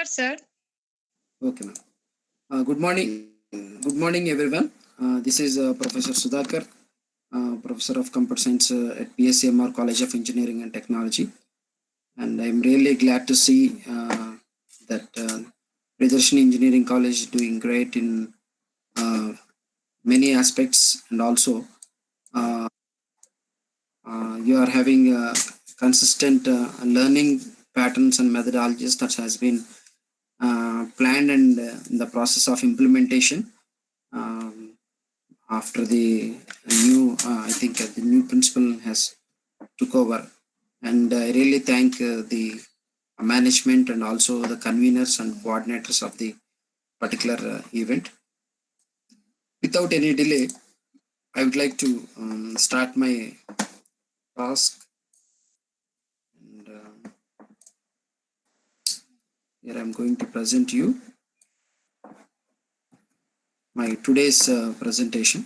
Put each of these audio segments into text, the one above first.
Sure, sir. Okay, ma'am. Good morning. Good morning, everyone. This is Professor Sudhakar, Professor of Computer Science at PSCMR College of Engineering and Technology. And I'm really glad to see that Priyadarshini Engineering College is doing great in many aspects, and also uh, you are having consistent learning patterns and methodologies that has been planned and in the process of implementation. Um, After the new, I think the new principal has took over, and I really thank the management and also the conveners and coordinators of the particular event. Without any delay, I would like to start my task. And here I'm going to present you my today's presentation.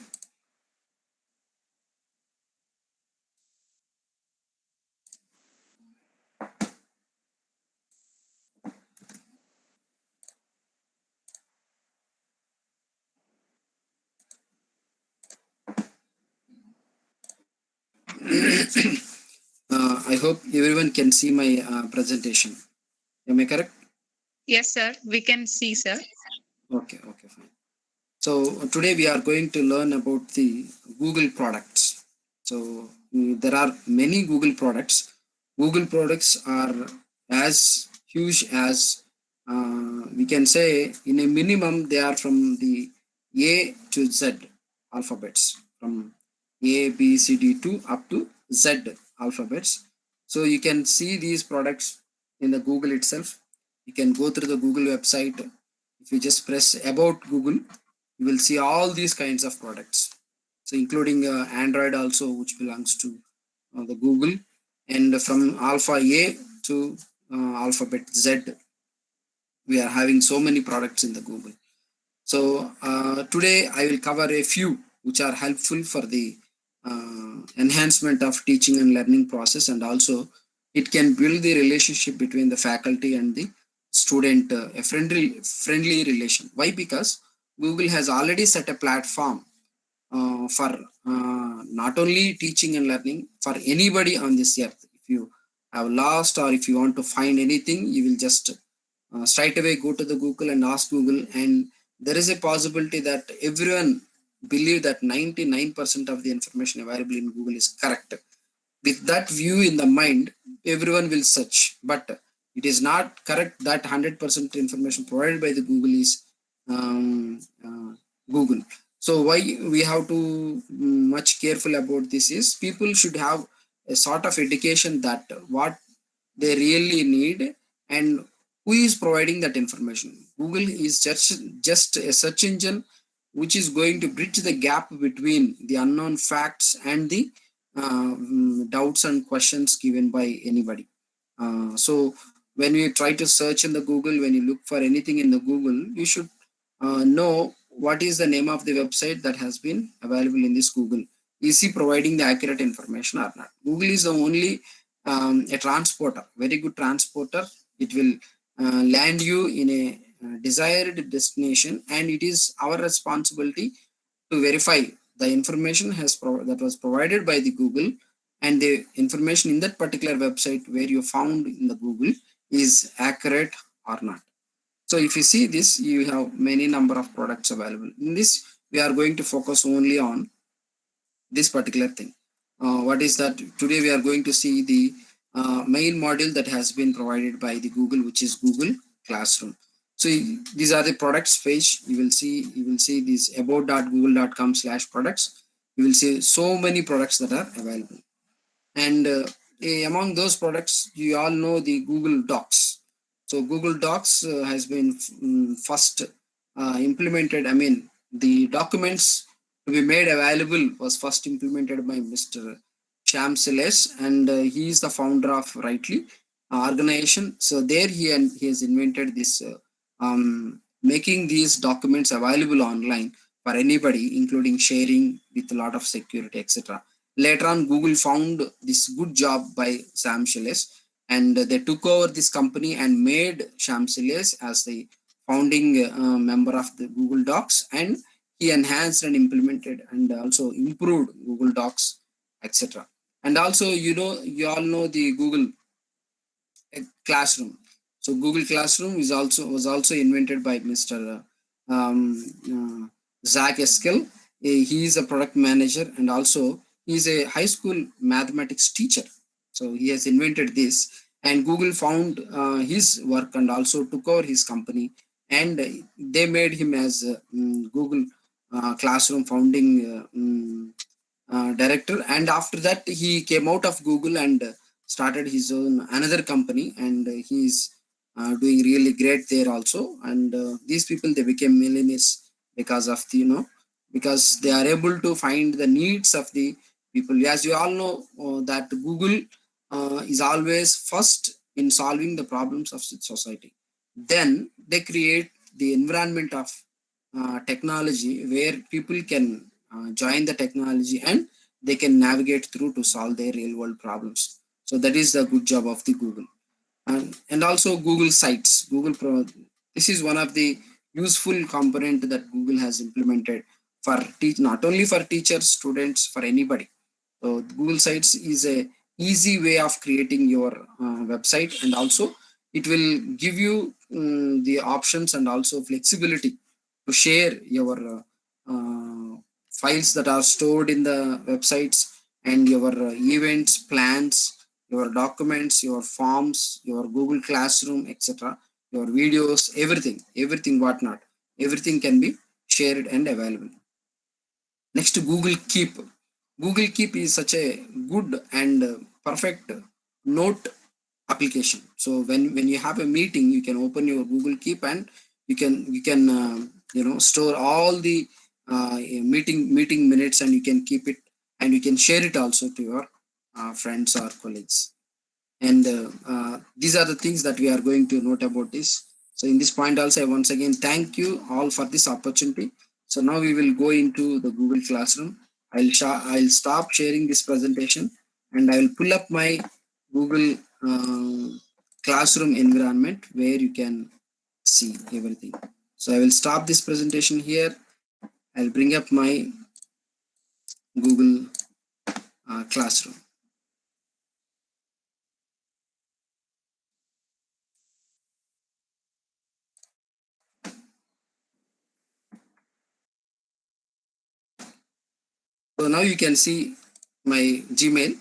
I hope everyone can see my presentation. Am I correct? Yes, sir. We can see, sir. Okay, fine. So today we are going to learn about the Google products. So there are many Google products. Google products are as huge as we can say, in a minimum they are from the A to Z alphabets, from A, B, C, D to up to Z alphabets. So you can see these products in the Google itself. You can go through the Google website. If you just press about Google, you will see all these kinds of products. So including Android also, which belongs to the Google, and from alpha A to alphabet Z, we are having so many products in the Google. So today I will cover a few which are helpful for the enhancement of teaching and learning process, and also it can build the relationship between the faculty and the student, a friendly relation. Why? Because Google has already set a platform for not only teaching and learning for anybody on this earth. If you have lost or if you want to find anything, you will just straight away go to the Google and ask Google, and there is a possibility that everyone believe that 99% of the information available in Google is correct. With that view in the mind, everyone will search, but it is not correct that 100% information provided by the Google is Google. So why we have to much careful about this is, people should have a sort of education that what they really need and who is providing that information. Google is just a search engine which is going to bridge the gap between the unknown facts and the doubts and questions given by anybody. So when you try to search in the Google, when you look for anything in the Google, you should know what is the name of the website that has been available in this Google. Is he providing the accurate information or not? Google is the only a transporter, very good transporter. It will land you in a desired destination, and it is our responsibility to verify the information that was provided by the Google, and the information in that particular website where you found in the Google is accurate or not. So if you see this, you have many number of products available. In this, we are going to focus only on this particular thing. What is that? Today we are going to see the main module that has been provided by the Google, which is Google Classroom. So these are the products page. You will see this about.google.com/products. You will see so many products that are available. And among those products, you all know the Google Docs. So Google Docs has been first implemented. I mean, the documents to be made available was first implemented by Mr. Sham Siles, and he is the founder of Rightly organization. So there he has invented this making these documents available online for anybody, including sharing with a lot of security, etc. Later on, Google found this good job by Sam Shiles, and they took over this company and made Shamsiles as the founding member of the Google Docs, and he enhanced and implemented and also improved Google Docs, etc. And also, you all know the Google Classroom. So Google Classroom was also invented by Mr. Zach Eskel. He is a product manager, and also he is a high school mathematics teacher. So he has invented this, and Google found his work and also took over his company, and they made him as Google Classroom founding director. And after that he came out of Google and started his own another company, and he's doing really great there also. And these people, they became millionaires because of the, because they are able to find the needs of the people. As you all know, that Google is always first in solving the problems of society. Then they create the environment of technology where people can join the technology and they can navigate through to solve their real world problems. So that is the good job of the Google. And also Google Sites. This is one of the useful component that Google has implemented for not only for teachers, students, for anybody. So Google Sites is a easy way of creating your website, and also it will give you the options and also flexibility to share your files that are stored in the websites, and your events, plans, your documents, your forms, your Google Classroom, etc., your videos, everything whatnot, everything can be shared and available. Next, Google Keep. Google Keep is such a good and perfect note application. So when you have a meeting, you can open your Google Keep, and you can store all the meeting minutes, and you can keep it, and you can share it also to your friends or colleagues. And these are the things that we are going to note about this. So in this point also, I once again thank you all for this opportunity. So now we will go into the Google Classroom. I'll stop sharing this presentation, and I will pull up my Google Classroom environment where you can see everything. So I will stop this presentation here. I'll bring up my Google Classroom. So now you can see my Gmail.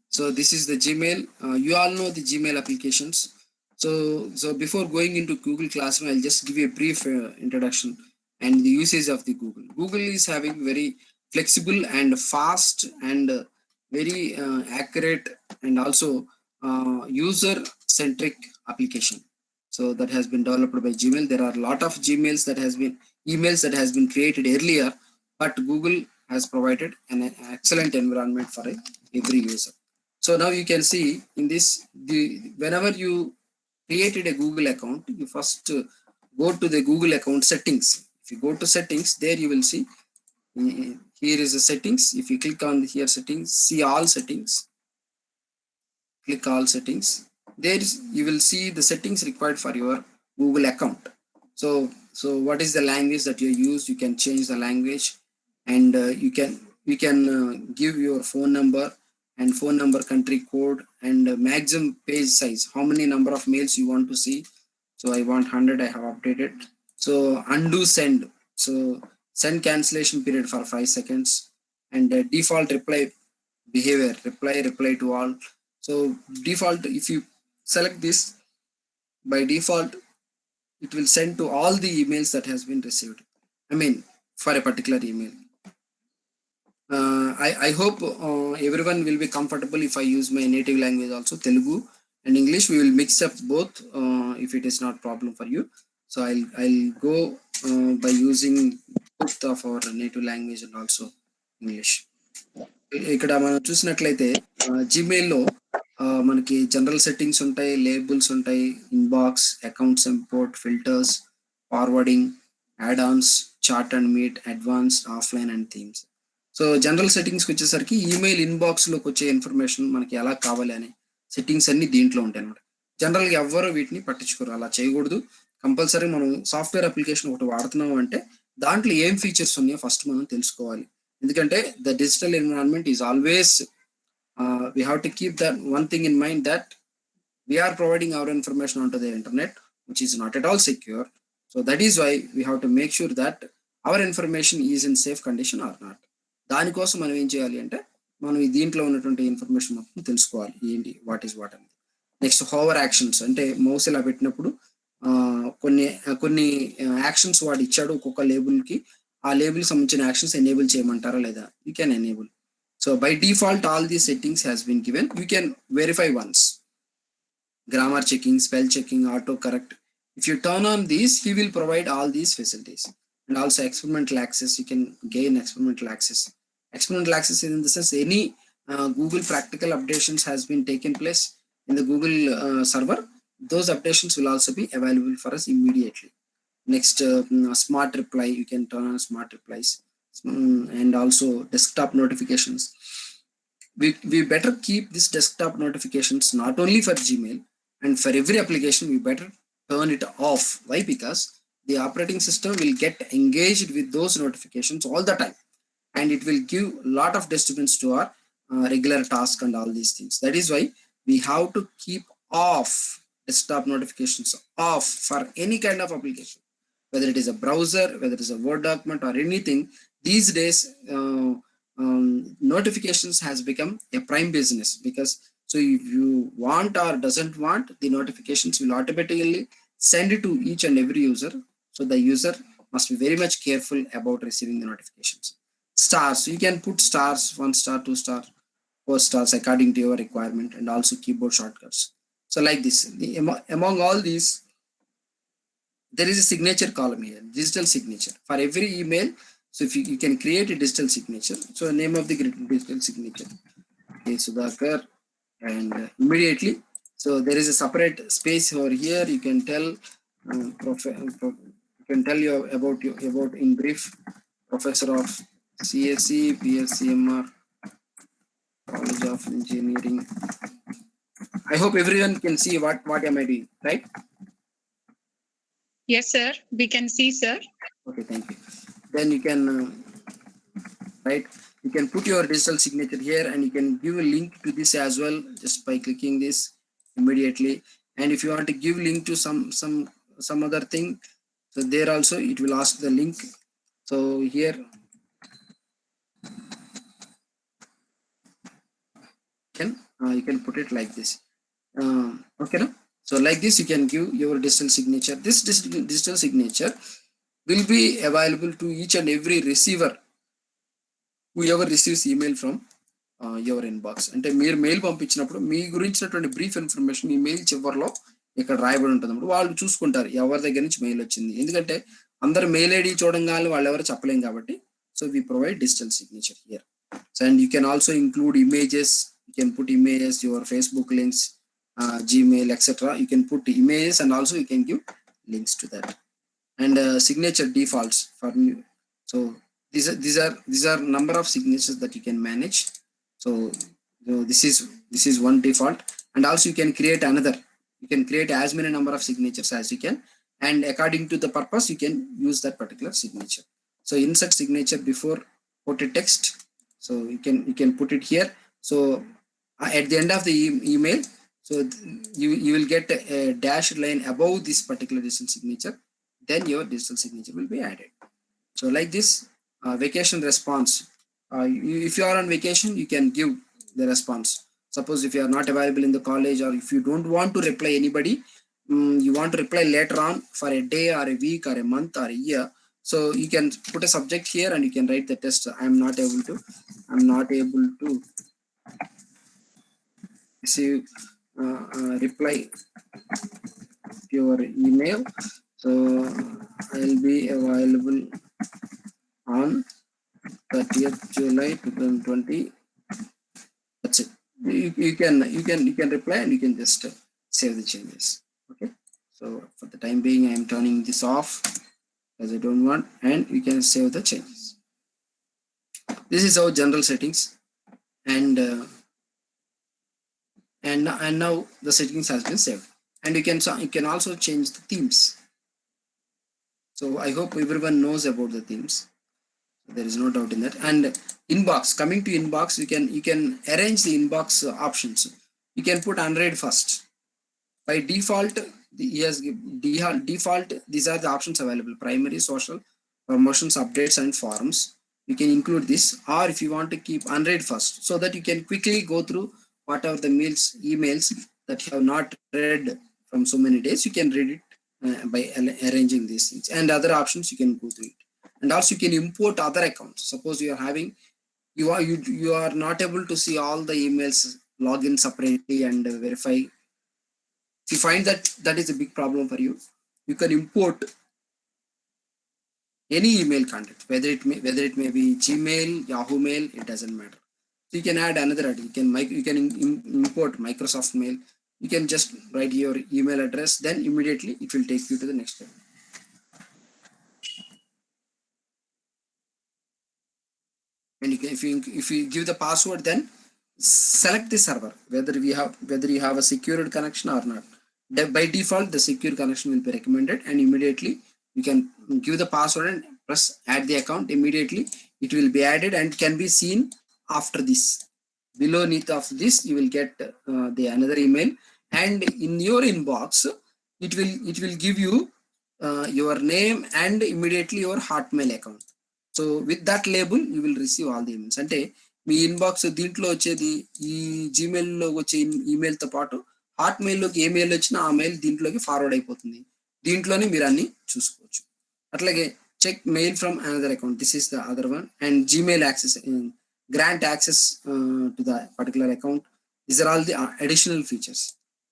So this is the Gmail. You all know the Gmail applications. So before going into Google Classroom, I'll just give you a brief introduction and the usage of the Google. Google is having very flexible and fast and very accurate and also user-centric application. So that has been developed by Gmail. There are a lot of Gmails that has been emails that has been created earlier, but Google has provided an excellent environment for every user. So now you can see in this, whenever you created a Google account, you first go to the Google account settings. If you go to settings, there you will see here is the settings. If you click on here settings, see all settings, click all settings. There is, you will see the settings required for your Google account. So what is the language that you use? You can change the language, and you can give your phone number and phone number, country code, and maximum page size, how many number of mails you want to see. So I want 100, I have updated. So undo send. So send cancellation period for 5 seconds, and default reply behavior, reply to all. So default, if you select this, by default it will send to all the emails that has been received, I mean, for a particular email. I hope everyone will be comfortable if I use my native language also, Telugu and English. We will mix up both if it is not problem for you. So I'll go by using both of our native language and also English. ఇక్కడ మనం చూసినట్లయితే జీమెయిల్లో మనకి general settings ఉంటాయి, labels ఉంటాయి, inbox, accounts import, filters, forwarding, add ons, chat and meet, advance, offline and themes. So general సెట్టింగ్స్కి వచ్చేసరికి email ఇన్బాక్స్లోకి వచ్చే ఇన్ఫర్మేషన్ మనకి ఎలా కావాలి అని సెట్టింగ్స్ అన్ని దీంట్లో ఉంటాయి అనమాట. జనరల్గా ఎవ్వరు వీటిని పట్టించుకోరు, అలా చేయకూడదు. కంపల్సరీ మనం సాఫ్ట్వేర్ అప్లికేషన్ ఒకటి వాడుతున్నాం అంటే దాంట్లో ఏం ఫీచర్స్ ఉన్నాయో ఫస్ట్ మనం తెలుసుకోవాలి. ఎందుకంటే the digital environment is always we have to keep that one thing in mind, that we are providing our information onto the internet, which is not at all secure. So that is why we have to make sure that our information is in safe condition or not. దానికోసం మనం ఏం చేయాలి అంటే మనం ఈ దీంట్లో ఉన్నటువంటి information మొత్తం తెలుసుకోవాలి, ఏంటి వాట్ ఈస్ వాట్ అనేది. నెక్స్ట్ హోవర్ యాక్షన్స్, అంటే మౌస్ ఇలా పెట్టినప్పుడు కొన్ని కొన్ని యాక్షన్స్ వాడు ఇచ్చాడు ఒక్కొక్క లేబుల్కి, ఆ లేబుల్ సంబంధించిన యాక్షన్స్ ఎనేబుల్ చేయమంటారా లేదా, you can enable. So by default all these settings has been given, you can verify once. Grammar checking, spell checking, auto correct. If you turn on these, he will provide all these facilities. And also experimental access, you can gain experimental access. Experimental access in the sense any Google practical updations has been taken place in the Google server, those updations will also be available for us immediately. Next, smart reply, you can turn on smart replies, and also desktop notifications. We better keep this desktop notifications not only for Gmail, and for every application we better turn it off. Why? Because the operating system will get engaged with those notifications all the time, and it will give a lot of disturbance to our regular task and all these things. That is why we have to keep off desktop notifications off for any kind of application, whether it is a browser, whether it is a Word document or anything. These days notifications has become a prime business, because so if you want or doesn't want, the notifications will automatically send it to each and every user. So the user must be very much careful about receiving the notifications. Stars, you can put stars, 1 star, 2 star, 4 stars according to your requirement, and also keyboard shortcuts. So like this, among all these, there is a signature column here, digital signature for every email. So if you can create a digital signature, so name of the digital signature is Sudhakar, and immediately, so there is a separate space over here. You can tell you can tell you about in brief, professor of CSC PSCMR College of Engineering. I hope everyone can see what am I doing, right? Yes, sir. We can see, sir. Okay, thank you. Then you can right, you can put your digital signature here, and you can give a link to this as well just by clicking this immediately. And if you want to give link to some other thing, so there also it will ask the link. So here you can put it like this. Okay, no? So like this, you can give your digital signature. This digital signature will be available to each and every receiver, whoever receives email from your inbox. అంటే మీరు mail పంపించినప్పుడు మీ గురించినటువంటి brief information ఈ mail చివరిలో ఇక్కడ రాయబడి ఉంటుంది. వాళ్ళు చూసుకుంటారు ఎవరి దగ్గర నుంచి మెయిల్ వచ్చింది, ఎందుకంటే అందరు మెయిల్ ఐడి చూడంగానే వాళ్ళు ఎవరు చెప్పలేం కాబట్టి. So we provide digital signature here. So and you can also include images, you can put images, your Facebook links, Gmail, etc. You can put images, and also you can give links to that. And signature defaults for new. So these are number of signatures that you can manage. So this is one default, and also you can create another. You can create as many number of signatures as you can, and according to the purpose you can use that particular signature. So insert signature before quoted text. So you can put it here. So at the end of the email, so you will get a dashed line above this particular digital signature. Then your digital signature will be added. So like this, vacation response. If you are on vacation, you can give the response. Suppose if you are not available in the college, or if you don't want to reply anybody, you want to reply later on for a day or a week or a month or a year. So you can put a subject here, and you can write the test. I'm not able to receive reply to your email. So I'll be available on 30th July 2020. That's it. You can reply, and you can just save the changes. Okay. So for the time being, I am turning this off as I don't want, and you can save the changes. This is our general settings, and and now the settings has been saved. And you can also change the themes. So I hope everyone knows about the themes. There is no doubt in that. And inbox, coming to inbox, you can arrange the inbox options. You can put unread first. By default, yes, default, these are the options available: primary, social, promotions, updates, and forums. You can include this, or if you want to keep unread first, so that you can quickly go through whatever the emails that you have not read from so many days. You can read it by arranging these things. And other options, you can go through it. And also you can import other accounts. Suppose you are having, you are not able to see all the emails, log in separately and verify. If you find that that is a big problem for you, you can import any email content, whether it may be Gmail, Yahoo Mail, it doesn't matter. So you can add another add. You can import Microsoft Mail. You can just write your email address, then immediately it will take you to the next step. And you can, if you give the password, then select the server whether you have a secured connection or not. By default, the secure connection will be recommended, and immediately you can give the password and press add the account. Immediately it will be added and can be seen after this. Below of this, you will get the another email, and in your inbox, it will give you your name and immediately your Hotmail account. So with that label you will receive all the emails. అంటే మీ inbox దీంట్లో వచ్చేది, ఈ జీమెయిల్లో వచ్చే ఈమెయిల్తో పాటు హాట్మెయిల్లోకి ఏ mail వచ్చినా ఆ mail దీంట్లోకి forward అయిపోతుంది. దీంట్లోనే మీరు అన్ని చూసుకోవచ్చు. అట్లాగే check mail from another account, this is the other one. And Gmail access, grant access to the particular account. These are all the additional features.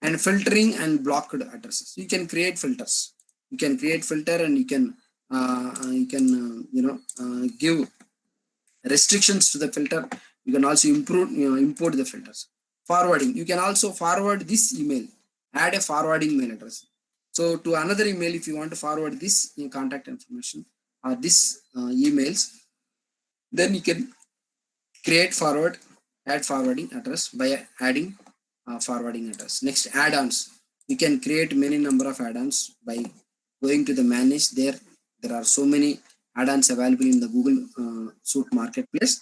And filtering and blocked addresses, you can create filters. You can create filter, and you can give restrictions to the filter. You can also import the filters. Forwarding, you can also forward this email, add a forwarding mail address. So to another email, if you want to forward this contact information or this emails, then you can create add forwarding address by adding forwarding address. Next, add-ons. You can create many number of add-ons by going to the manage. There are so many add-ons available in the Google Suite marketplace.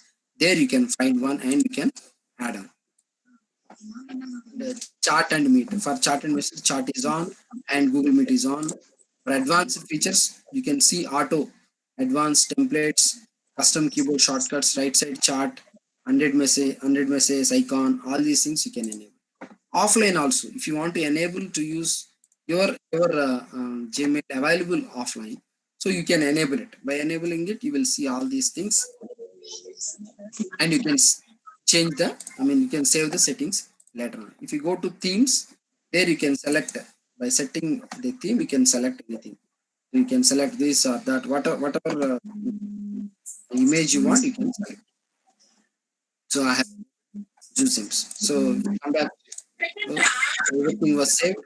There you can find one and you can add on. The chat and meet. For chat and message, chat is on and Google Meet is on. For advanced features, you can see auto, advanced templates, custom keyboard shortcuts, right side chat, 100 message icon, all these things you can enable. Offline also, if you want to enable to use your Gmail available offline, so you can enable it. By enabling it, you will see all these things, and you can change you can save the settings later on. If you go to themes, there you can select, by setting the theme, you can select anything. You can select this or that, whatever image you want, you can select. So I have two themes. So come back. So everything was saved.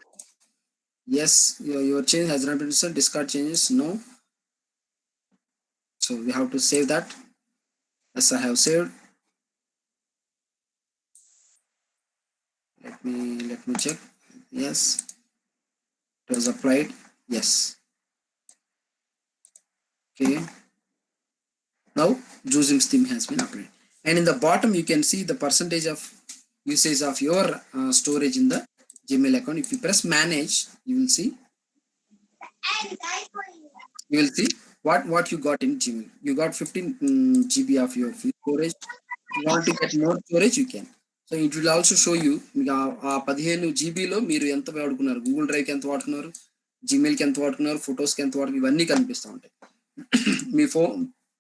Yes, your change has not been done. Discard changes, no. So we have to save that. Yes, I have saved. Let me check. Yes, it was applied. Yes. Okay. Now Josim's theme has been applied, and in the bottom you can see the percentage of usage of your storage in the Gmail account. If you press manage, you will see what you got in Gmail. You got 15 GB of your storage. If you want to get more storage, you can. So it will also show you మీకు ఆ 15 జీబీలో మీరు ఎంత వాడుకున్నారు, Google డ్రైవ్కి ఎంత వాడుకున్నారు, జీమెయిల్కి ఎంత వాడుకున్నారు, ఫొటోస్కి ఎంత వాడుకున్నారు, ఇవన్నీ కనిపిస్తూ ఉంటాయి.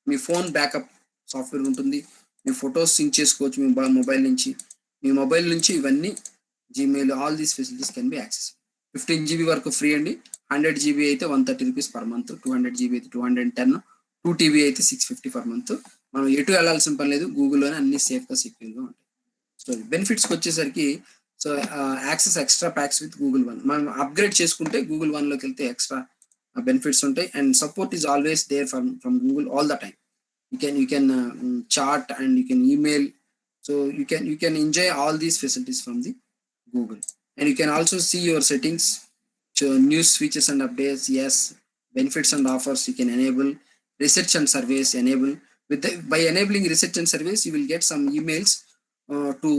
మీ ఫోన్ బ్యాకప్ సాఫ్ట్వేర్ ఉంటుంది. మీ ఫొటోస్ సింక్ చేసుకోవచ్చు మీ మొబైల్ నుంచి ఇవన్నీ Gmail, all these facilities can be access. 15 GB వరకు ఫ్రీ అండి. 100 GB అయితే 130 రూపీస్ పర్ మంత్, 200 GB అయితే 210, 2 TB అయితే 650 పర్ మంత్. మనం ఎటు వెళ్ళాల్సిన పని లేదు, గూగుల్లోనే అన్ని సేఫ్గా సెక్యూర్గా ఉంటాయి. సో బెనిఫిట్స్కి వచ్చేసరికి, so access extra packs with Google one. మనం అప్గ్రేడ్ చేసుకుంటే గూగుల్ వన్లోకి వెళ్తే ఎక్స్ట్రా benefits ఉంటాయి. And support is always there from Google all the time. You can chat and you can email. So you can enjoy all these facilities from the Google. And you can also see your settings, so news features and updates, yes, benefits and offers you can enable, research and surveys enable. By enabling research and surveys, you will get some emails to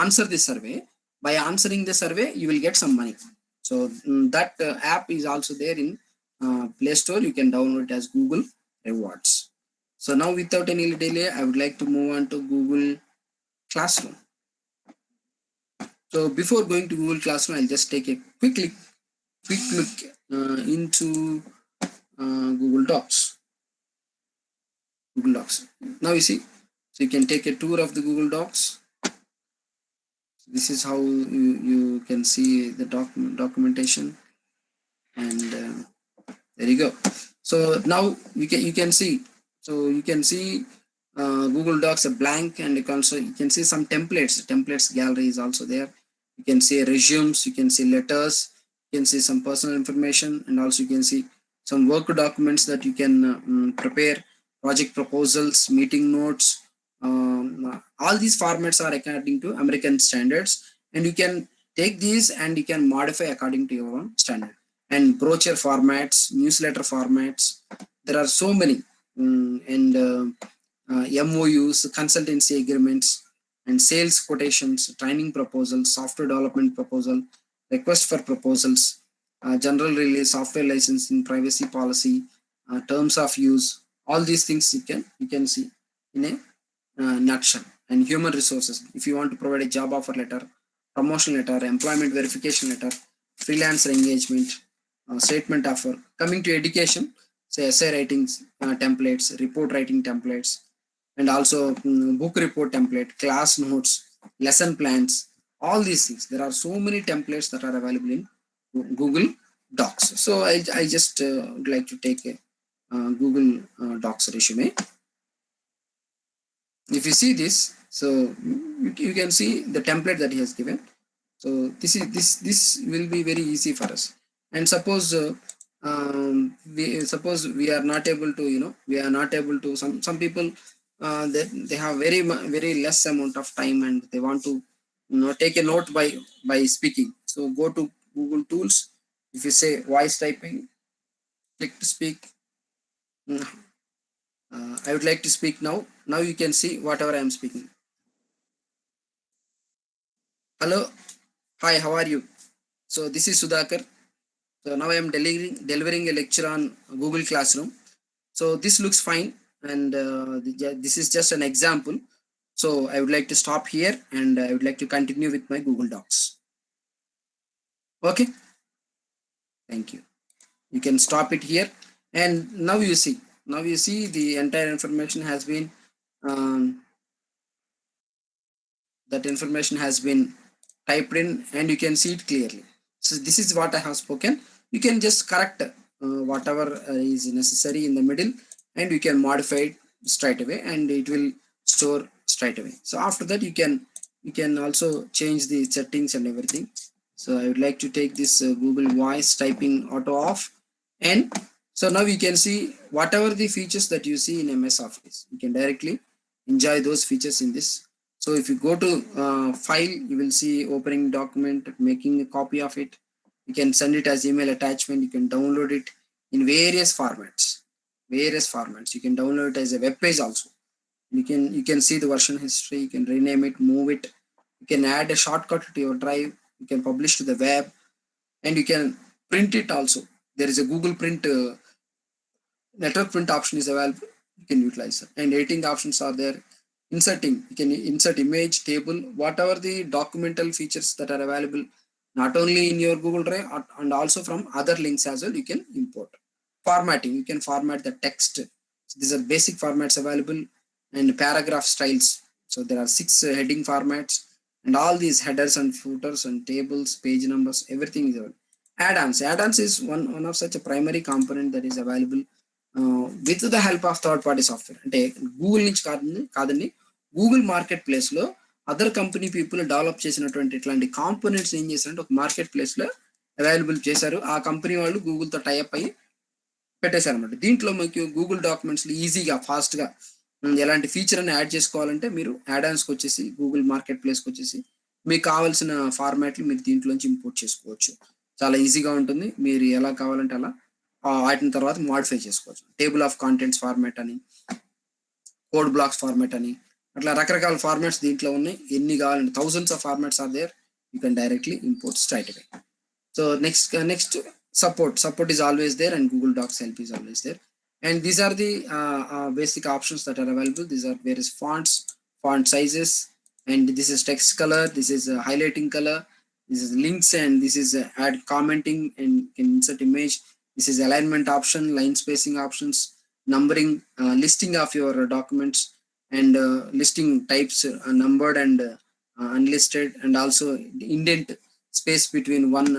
answer the survey. By answering the survey, you will get some money. So that app is also there in Play Store. You can download it as Google Rewards. So now without any delay, I would like to move on to Google Classroom. So before going to Google Classroom, I'll just take a quick look into Google Docs. Google Docs. Now you see, so you can take a tour of the Google Docs. This is how you can see the documentation, and there you go. So now you can see. So you can see Google Docs a blank, and you can see some templates. Templates gallery is also there. You can see resumes, you can see letters, you can see some personal information, and also you can see some work documents that you can prepare, project proposals, meeting notes. All these formats are according to American standards, and you can take these and you can modify according to your own standard. And brochure formats, newsletter formats, there are so many, and MOUs, consultancy agreements, and sales quotations, training proposals, software development proposal, request for proposals, general release, software licensing, privacy policy, terms of use. All these things you can see in a nutshell. And human resources. If you want to provide a job offer letter, promotion letter, employment verification letter, freelancer engagement, statement offer. Coming to education, say essay writing templates, report writing templates, and also book report template, class notes, lesson plans, all these things. There are so many templates that are available in Google Docs. So I just would like to take a Google Docs resume. If you see this, so you can see the template that he has given. So this will be very easy for us. And suppose we are not able to, we are not able to, some people they have very less amount of time, and they want to take a note by speaking. So go to Google Tools. If you say voice typing, click to speak. I would like to speak now. Now you can see whatever I am speaking. Hello, hi, how are you? So this is Sudhakar. So now I am delivering a lecture on Google Classroom. So this looks fine, and this is just an example. So I would like to stop here, and I would like to continue with my Google Docs. Okay, thank you. You can stop it here, and now you see. Now you see the entire information has been that information has been typed in, and you can see it clearly. So this is what I have spoken. You can just correct whatever is necessary in the middle, and you can modify it straight away, and it will store straight away. So after that, you can also change the settings and everything. So I would like to take this Google Voice typing auto off, and so now you can see whatever the features that you see in MS Office. You can directly enjoy those features in this. So if you go to file, you will see opening document, making a copy of it. You can send it as email attachment. You can download it in various formats. Various formats. You can download it as a web page also. You can see the version history. You can rename it, move it. You can add a shortcut to your drive. You can publish to the web, and you can print it also. There is a Google Print network print option is available. You can utilize it, and editing options are there. Inserting, you can insert image, table, whatever the documental features that are available, not only in your Google Drive and also from other links as well. You can import. Formatting, you can format the text. So these are basic formats available, and paragraph styles. So there are 6 heading formats, and all these headers and footers and tables, page numbers, everything is available. Add-ons is one of such a primary component that is available with the help of third party software. అంటే Google నుంచి కాదండి, Google market place లో other company people develop చేసినటువంటి ఇట్లాంటి components ఏం చేశారంటే ఒక market place లో అవైలబుల్ చేశారు. ఆ కంపెనీ వాళ్ళు గూగుల్ తో టైఅప్ అయ్యి పెట్టేశారు అనమాట. దీంట్లో మీకు గూగుల్ డాక్యుమెంట్స్ ఈజీగా ఫాస్ట్ గా ఎలాంటి ఫీచర్ అని యాడ్ చేసుకోవాలంటే మీరు యాడాన్స్కి వచ్చేసి గూగుల్ మార్కెట్ ప్లేస్కి వచ్చేసి మీకు కావాల్సిన ఫార్మాట్లు మీరు దీంట్లోంచి ఇంపోర్ట్ చేసుకోవచ్చు. చాలా ఈజీగా ఉంటుంది. మీరు ఎలా కావాలంటే అలా వాటిని తర్వాత మోడిఫై చేసుకోవచ్చు. టేబుల్ ఆఫ్ కంటెంట్స్ ఫార్మాట్ అని, కోడ్ బ్లాక్స్ ఫార్మాట్ అని, అట్లా రకరకాల ఫార్మాట్స్ దీంట్లో ఉన్నాయి. ఎన్ని కావాలంటే thousands of formats are there. You can directly import straight away. So next support is always there, and Google Docs help is always there. And these are the basic options that are available. These are various fonts, font sizes, and this is text color, this is highlighting color, this is links, and this is add commenting and can insert image. This is alignment option, line spacing options, numbering, listing of your documents, and listing types, numbered and unlisted, and also the indent space between one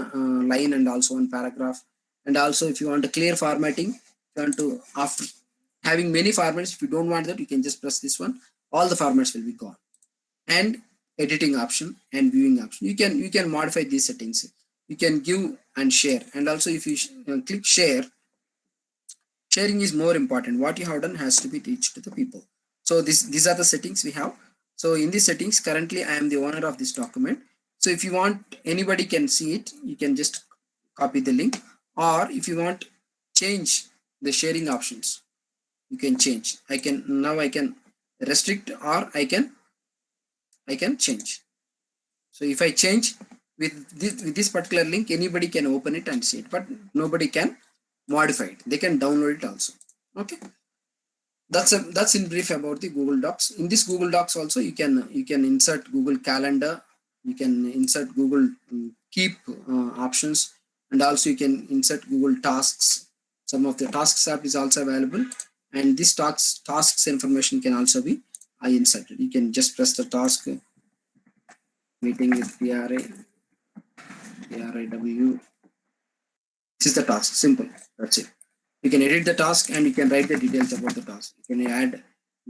line and also one paragraph. And also if you want a clear formatting, if you want to, after having many formats, if you don't want that, you can just press this one, all the formats will be gone. And editing option and viewing option, you can modify these settings. You can give and share, and also if you click share, sharing is more important. What you have done has to be reached to the people. So these are the settings we have. So in these settings, currently I am the owner of this document. So if you want anybody can see it, you can just copy the link, or if you want change the sharing options, you can change. I can restrict, or I can change. So if I change with this particular link, anybody can open it and see it, but nobody can modify it. They can download it also. Okay, that's in brief about the Google Docs. In this Google Docs also, you can insert Google Calendar, you can insert Google Keep options, and also you can insert Google Tasks. Some of the tasks app is also available, and this tasks information can also be inserted. You can just press the task, meeting with PRAW. This is the task, simple, that's it. You can edit the task, and you can write the details about the task. You can add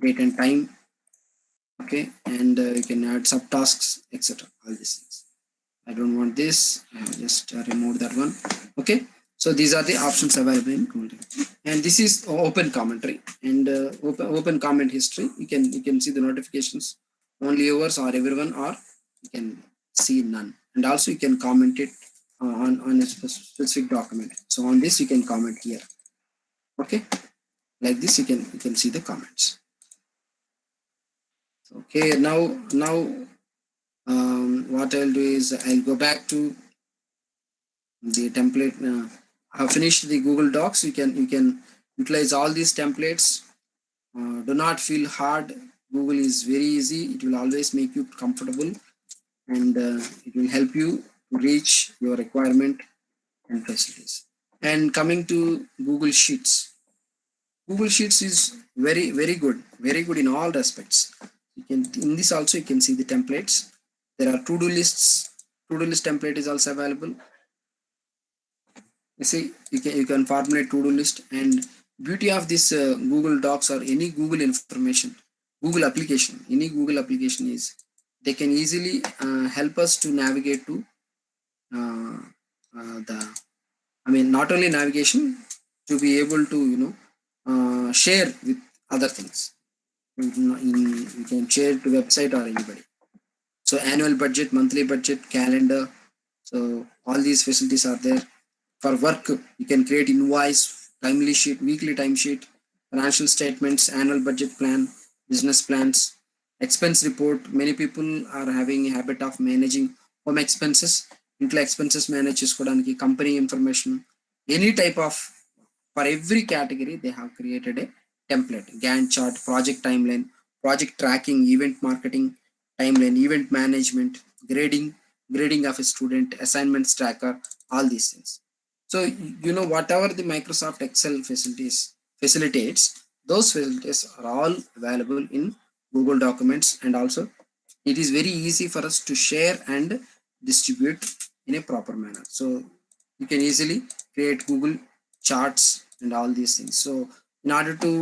date and time, okay, and you can add subtasks, etc. All these things. I don't want this. I'll just remove that one. Okay, so these are the options available in Google. And this is open commentary and open comment history. You can see the notifications, only yours or everyone, or you can see none. And also you can comment it on a specific document. So on this you can comment here. Okay, like this you can see the comments. Okay, now what I'll do is I'll go back to the template. I have finished the Google Docs. You can utilize all these templates. Do not feel hard. Google is very easy. It will always make you comfortable, and it will help you to reach your requirement and facilities. And coming to Google Sheets, Google Sheets is very good in all aspects. You can, in this also you can see the templates. There are to-do lists. To-do list template is also available. You see, you can formulate to-do list. And beauty of this Google Docs or any Google information, Google application, any Google application is they can easily help us to navigate to uh, the, I mean, not only navigation, to be able to share with other things. You can share to website or anybody. So annual budget, monthly budget, calendar. So all these facilities are there. For work, you can create invoice, timely sheet, weekly time sheet, financial statements, annual budget plan, business plans, expense report. Many people are having a habit of managing home expenses, ఇంట్లో expenses manage చేసుకోవడానికి, company information, any type of, for every category they have created a template. Gantt chart, project timeline, project tracking, event marketing timeline, event management, grading of a student, assignments tracker, all these things. So whatever the Microsoft Excel facilitates, those facilities are all available in Google Documents. And also it is very easy for us to share and distribute in a proper manner. So you can easily create Google charts and all these things. So in order to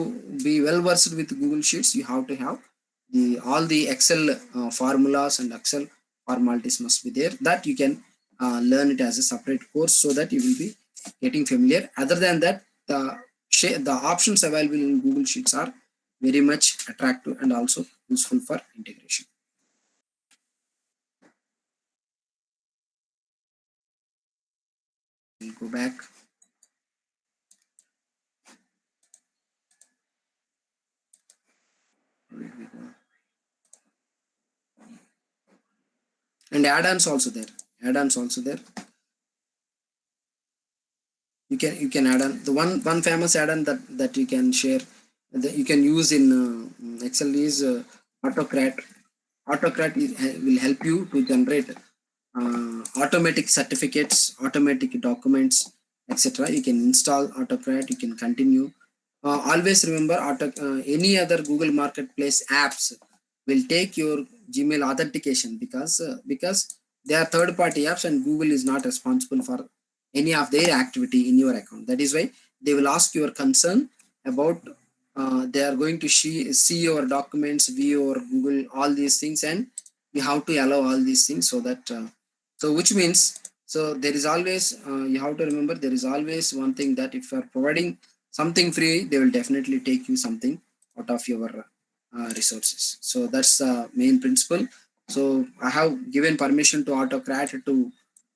be well versed with Google Sheets, you have to have all the Excel formulas and Excel formalities must be there, that you can learn it as a separate course, so that you will be getting familiar. Other than that, the options available in Google Sheets are very much attractive and also useful for integration. We'll go back. Where we go? And add-ons also there. Add-ons also there. You can add on the one famous add-on that you can share, that you can use in Excel is autocrat. Autocrat will help you to generate automatic certificates, automatic documents, etc. You can install autocrat, you can continue. Always remember, any other Google Marketplace apps will take your Gmail authentication, because they are third party apps and Google is not responsible for any of their activity in your account. That is why they will ask your concern about, they are going to see your documents, view your Google, all these things, and you have to allow all these things, so that so which means, so there is always, you have to remember, there is always one thing, that if you are providing something free, they will definitely take you something out of your resources. So that's the main principle. So I have given permission to autocrat to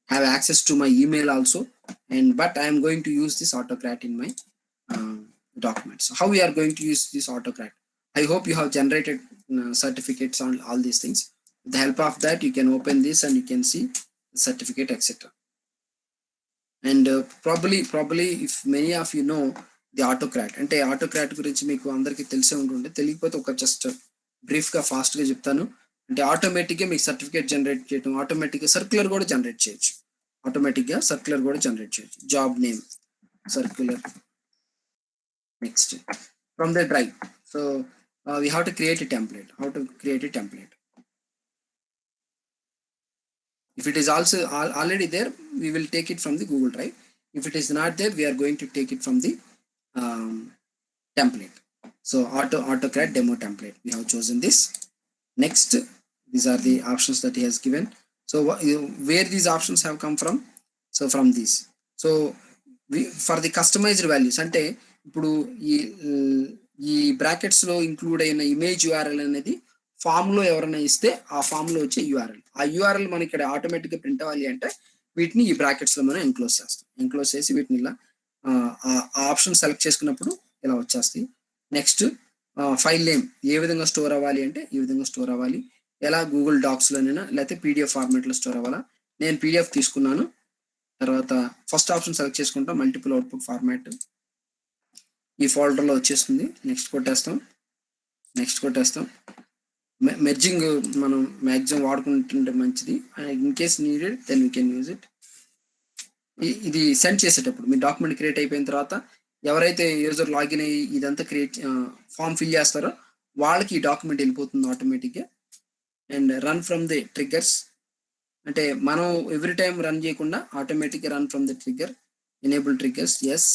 have access to my email also, and but I am going to use this autocrat in my uh, documents. How we are going to use this autocrat? I hope you have generated certificates on all these things. With the help of that, you can open this and you can see the certificate, etc. And probably if many of you know the autocrat, అంటే ఆటోక్రాట్ గురించి మీకు అందరికీ తెలిసే ఉంటుండే, తెలియకపోతే ఒక just బ్రీఫ్గా ఫాస్ట్గా చెప్తాను. అంటే ఆటోమేటిక్గా మీకు సర్టిఫికేట్ జనరేట్ చేయడం, ఆటోమేటిక్గా సర్క్యులర్ కూడా జనరేట్ చేయొచ్చు. ఆటోమేటిక్గా సర్క్యులర్ కూడా జనరేట్ చేయొచ్చు. Job name circular. Next, from the drive. So we have to create a template. How to create a template? If it is also already there, we will take it from the Google Drive. If it is not there, we are going to take it from the template. So AutoCAD demo template. We have chosen this. Next, these are the options that he has given. So where these options have come from? So from these. So for the customized values, అంటే ఇప్పుడు ఈ brackets లో include అయిన image URL అనేది form లో ఎవరైనా ఇస్తే ఆ ఫామ్ లో వచ్చే యూఆర్ఎల్, ఆ యూఆర్ఎల్ మనం ఇక్కడ ఆటోమేటిక్ గా ప్రింట్ అవ్వాలి అంటే వీటిని ఈ బ్రాకెట్స్ లో మనం ఎంక్లోజ్ చేస్తాం. ఎంక్లోజ్ చేసి వీటిని ఇలా ఆ ఆప్షన్ సెలెక్ట్ చేసుకున్నప్పుడు ఇలా వచ్చేస్తాయి. నెక్స్ట్, ఫైల్ నేమ్ ఏ విధంగా స్టోర్ అవ్వాలి అంటే ఈ విధంగా స్టోర్ అవ్వాలి. ఎలా గూగుల్ డాక్స్ లోనైనా లేకపోతే పీడిఎఫ్ ఫార్మాట్ లో స్టోర్ అవ్వాలా. నేను పీడిఎఫ్ తీసుకున్నాను. తర్వాత ఫస్ట్ ఆప్షన్ సెలెక్ట్ చేసుకుంటాం, మల్టిపుల్ అవుట్పుట్ ఫార్మాట్. ఈ ఫోల్డర్ లో వచ్చేస్తుంది. నెక్స్ట్ కొట్టేస్తాం. నెక్స్ట్ కొట్టేస్తాం. మెర్జింగ్ మనం మ్యాక్సిమం వాడుకుంటుంటే మంచిది. In case needed then we can use it. ఇది సెండ్ చేసేటప్పుడు మీ డాక్యుమెంట్ క్రియేట్ అయిపోయిన తర్వాత ఎవరైతే యూజర్ లాగిన్ అయ్యి ఇదంతా క్రియేట్ ఫామ్ ఫిల్ చేస్తారో వాళ్ళకి ఈ డాక్యుమెంట్ వెళ్ళిపోతుంది ఆటోమేటిక్గా. And run from the triggers, అంటే మనం ఎవ్రీ టైం రన్ చేయకుండా ఆటోమేటిక్గా run from the trigger. Enable triggers, yes.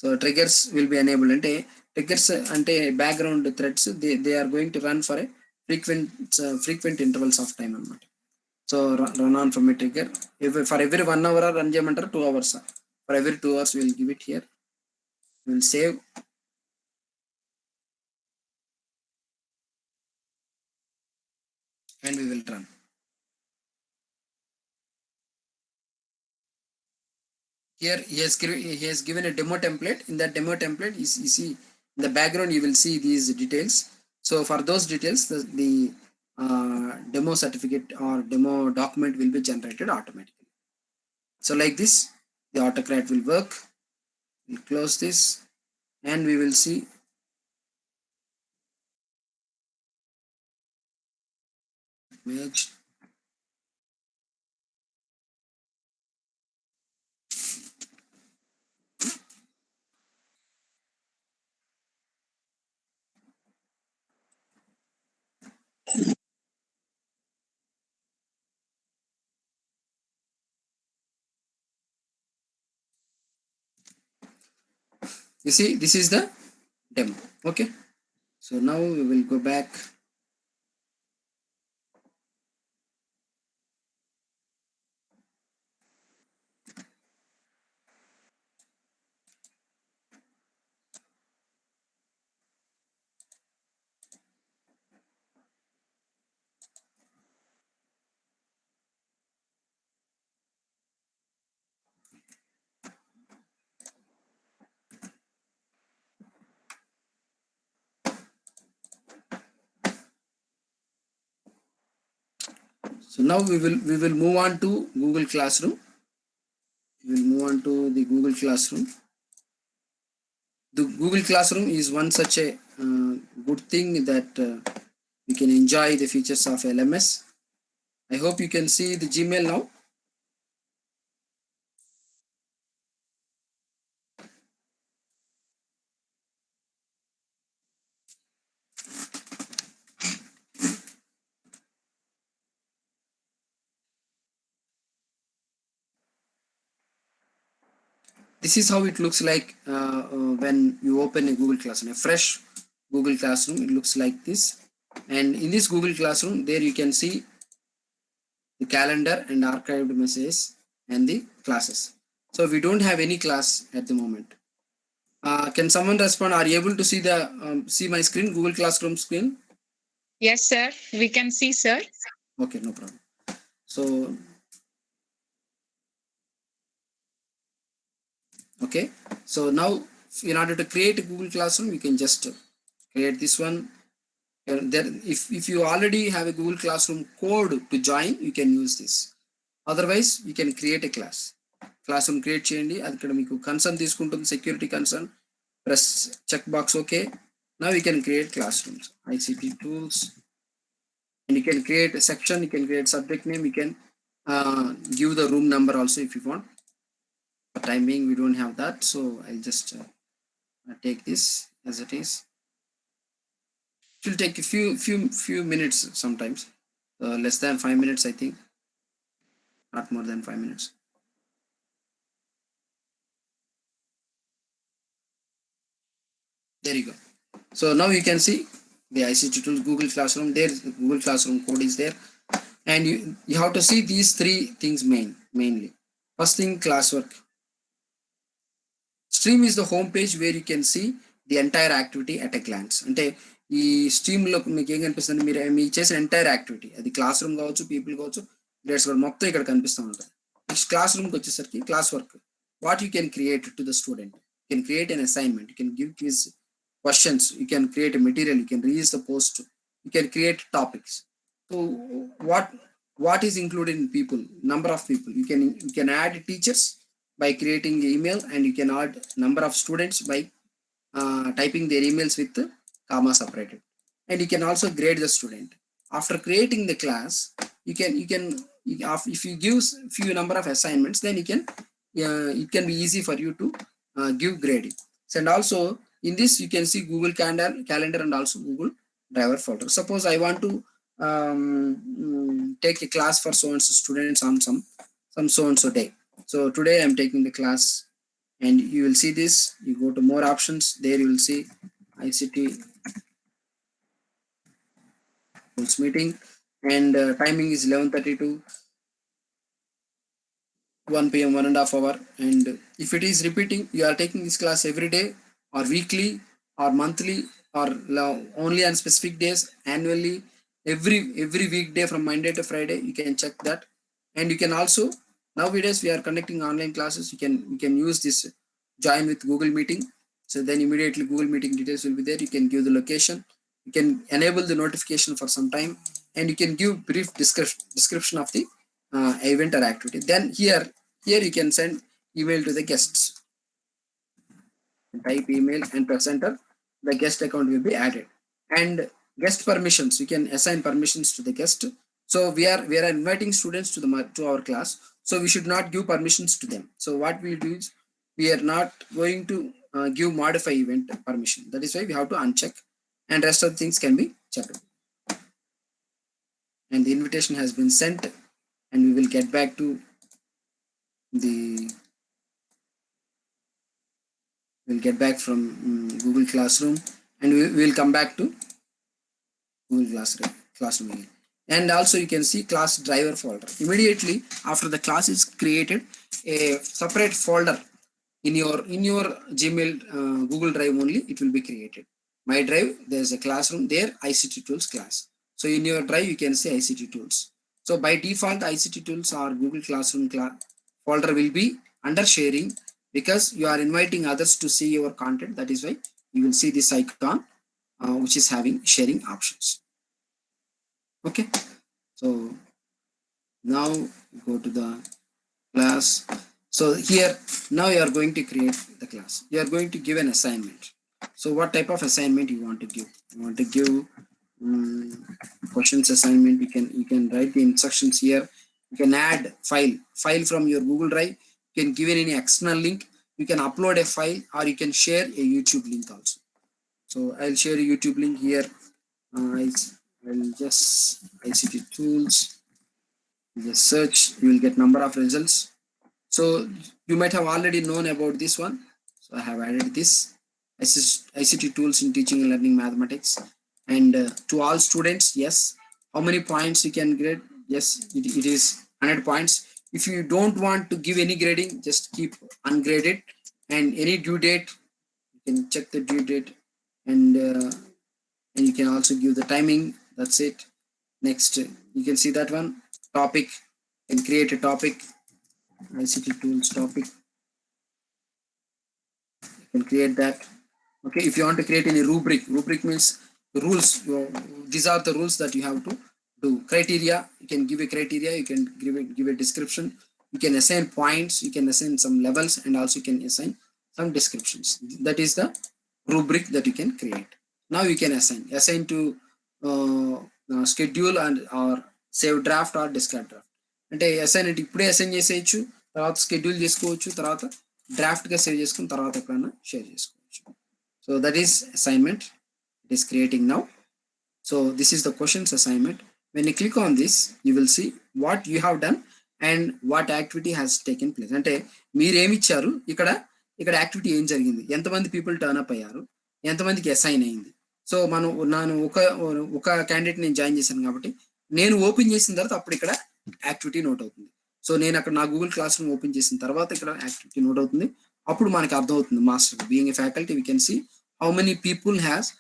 So triggers will be enabled, అంటే ట్రిగ్గర్స్ అంటే background threads, they are going to run for a frequent intervals of time అనమాట. So run on from a trigger. For every 1 hour run చేయమంటారు, 2 hours. For every 2 hours will give it here. Will save and we will run. Here he has given a demo template. In that demo template, you see in the background you will see these details. So for those details, the demo certificate or demo document will be generated automatically. So like this, the AutoCAD will work. We'll close this and we will see image. You see, this is the demo. Okay. So now we will go back. So now we will move on to Google Classroom. We will move on to the Google Classroom. The Google Classroom is one such a good thing that you can enjoy the features of LMS. I hope you can see the Gmail now. This is how it looks like when you open a Google Classroom, a fresh Google Classroom. It looks like this. And in this Google Classroom, there you can see the calendar and archived messages and the classes. So we don't have any class at the moment. Can someone respond? Are you able to see the see my screen, Google Classroom screen? Yes, sir. We can see, sir. Okay, no problem. So okay, so now in order to create a Google Classroom, you can just create this one. And then if you already have a Google Classroom code to join, you can use this. Otherwise, you can create a class. Classroom create చేయండి. అది ఇక్కడ మీకు concern తీసుకుంటుంది, security concern. Press check box okay. Now you can create classrooms, ICT tools, and you can create a section, you can create subject name, you can give the room number also if you want. For time being, we don't have that, so I'll just take this as it is. It will take a few minutes sometimes, less than 5 minutes, I think, not more than 5 minutes. There you go. So now you can see the ICT tools, Google Classroom. There, the Google Classroom code is there, and you have to see these three things mainly. First thing, classwork. Stream is the home page where you can see the entire activity at a glance. అంటే ఈ stream లో మీకు ఏం కనిపిస్తుంది, మీరు చేసిన entire activity, అది class room కావచ్చు, పీపుల్ కావచ్చు, గ్రేడ్స్ కూడా మొత్తం ఇక్కడ కనిపిస్తూ ఉంటుంది. నెక్స్ట్ క్లాస్ రూమ్కి వచ్చేసరికి class work, what you can create to the student. You can create an assignment, you can give quiz questions, you can create a material, you can reuse the post, you can create topics. So what is included in people, number of people, you can add teachers by creating email, and you can add number of students by typing their emails with comma separated, and you can also grade the student. After creating the class, if you give few number of assignments, then you can it can be easy for you to give grading. And also in this you can see Google calendar and also Google driver folder. Suppose I want to take a class for so and so students on some so and so day. So today I'm taking the class, and you will see this. You go to more options, there you will see ICT tools meeting, and timing is 11:30 to 1 p.m., 1.5 hour. And if it is repeating, you are taking this class every day or weekly or monthly or only on specific days, annually, every weekday from Monday to Friday, you can check that. And you can also, nowadays we are conducting online classes, you can use this join with Google Meeting. So then immediately Google Meeting details will be there. You can give the location, you can enable the notification for some time, and you can give brief description of the event or activity. Then here you can send email to the guests, type email and press enter. The guest account will be added, and guest permissions, you can assign permissions to the guest. So we are inviting students to our class, so we should not give permissions to them. So what we do is, we are not going to give modify event permission. That is why we have to uncheck, and rest of the things can be checked. And the invitation has been sent, and we will get back to the we'll get back from Google Classroom, and we'll come back to Google Classroom again. And also you can see class driver folder. Immediately after the class is created, a separate folder in your Gmail Google Drive only, it will be created. My drive, there's a classroom there, ICT tools class. So in your drive you can see ICT tools. So by default, ICT tools or Google Classroom folder will be under sharing, because you are inviting others to see your content. That is why you will see this icon which is having sharing options. Okay, so Now go to the class. So here, now you are going to create the class. You are going to give an assignment. So what type of assignment you want to give? You want to give questions assignment. You can write the instructions here. You can add file from your Google Drive. You can give it any external link. You can upload a file, or you can share a YouTube link also. So I'll share a YouTube link here. I'll just ICT tools, just search. You will get number of results. So you might have already known about this one. So I have added this ICT tools in teaching and learning mathematics. And to all students, yes. How many points you can grade? Yes, it is 100 points. If you don't want to give any grading, just keep ungraded. And any due date, you can check the due date. And you can also give the timing. That's it. Next, you can see that one. Topic. You can create a topic. ICT tools topic. You can create that. Okay, if you want to create any rubric means rules. These are the rules that you have to do. Criteria, you can give a criteria. You can give a description. You can assign points. You can assign some levels, and also you can assign some descriptions. That is the rubric that you can create. Now you can assign to schedule and or save draft or discard draft. అంటే assign అంటే ఇప్పుడే assign చేసేయచ్చు, తర్వాత schedule చేసుకోవచ్చు, తర్వాత డ్రాఫ్ట్గా save చేసుకుని తర్వాత ఎప్పుడైనా షేర్ చేసుకోవచ్చు. So that is assignment. It is creating now. So this is the questions assignment. When you click on this, you will see what you have done and what activity has taken place. అంటే మీరేమిచ్చారు, ఇక్కడ activity ఏం జరిగింది, ఎంతమంది people turn up అయ్యారు, ఎంతమందికి assign అయింది. So నేను ఒక క్యాండిడేట్ నేను జాయిన్ చేశాను కాబట్టి నేను ఓపెన్ చేసిన తర్వాత అప్పుడు ఇక్కడ యాక్టివిటీ నోట్ అవుతుంది. సో నేను అక్కడ నా గూగుల్ క్లాస్ రూమ్ ఓపెన్ చేసిన తర్వాత ఇక్కడ యాక్టివిటీ నోట్ అవుతుంది. అప్పుడు మనకి అర్థమవుతుంది master being a faculty we can see how many people has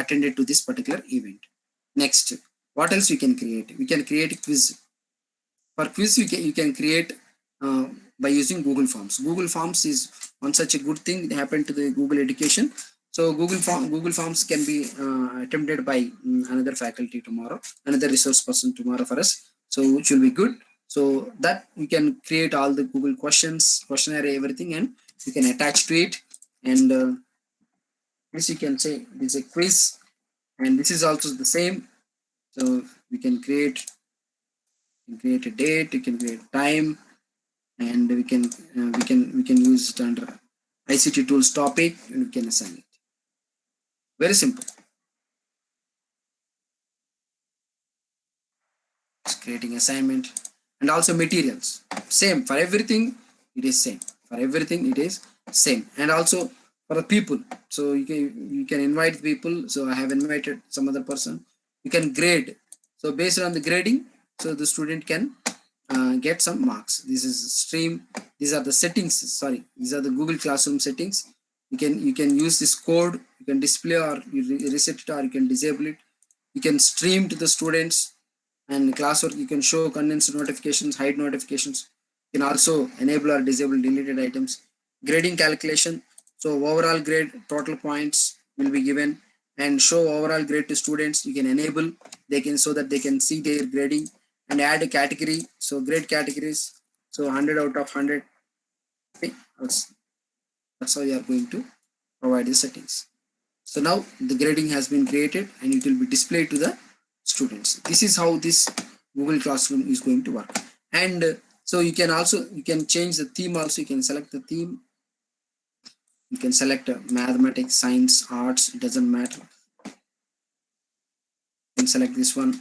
attended to this particular event. Next, what else we can create? We can create a quiz. For quiz, you can create by using Google Forms. Google Forms is one such a good thing that happened to the Google education. So Google Forms can be attempted by another faculty tomorrow, another resource person tomorrow for us. So which will be good. So that we can create all the Google questions, questionnaire, everything, and you can attach to it. And this you can say this is a quiz, and this is also the same. So we can create a date, you can create time, and we can use it under ICT tools topic, and we can assign it. Very simple. It's creating assignment. And also materials, same for everything. It is same for everything. It is same. And also for the people, so you can invite people. So I have invited some other person. You can grade. So based on the grading, so the student can get some marks. This is stream. These are the settings. Sorry, these are the Google Classroom settings. You can use this code. You can display, or you reset it, or you can disable it. You can stream to the students. And classwork, you can show condensed notifications, hide notifications. You can also enable or disable deleted items. Grading calculation. So overall grade, total points will be given, and show overall grade to students. You can enable, they can, so that they can see their grading. And add a category. So grade categories. So 100 out of 100. Okay, that's how you are going to provide the settings. So now the grading has been created, and it will be displayed to the students. This is how this Google Classroom is going to work. And so you can change the theme also. You can select the theme. You can select mathematics, science, arts, it doesn't matter. You can select this one.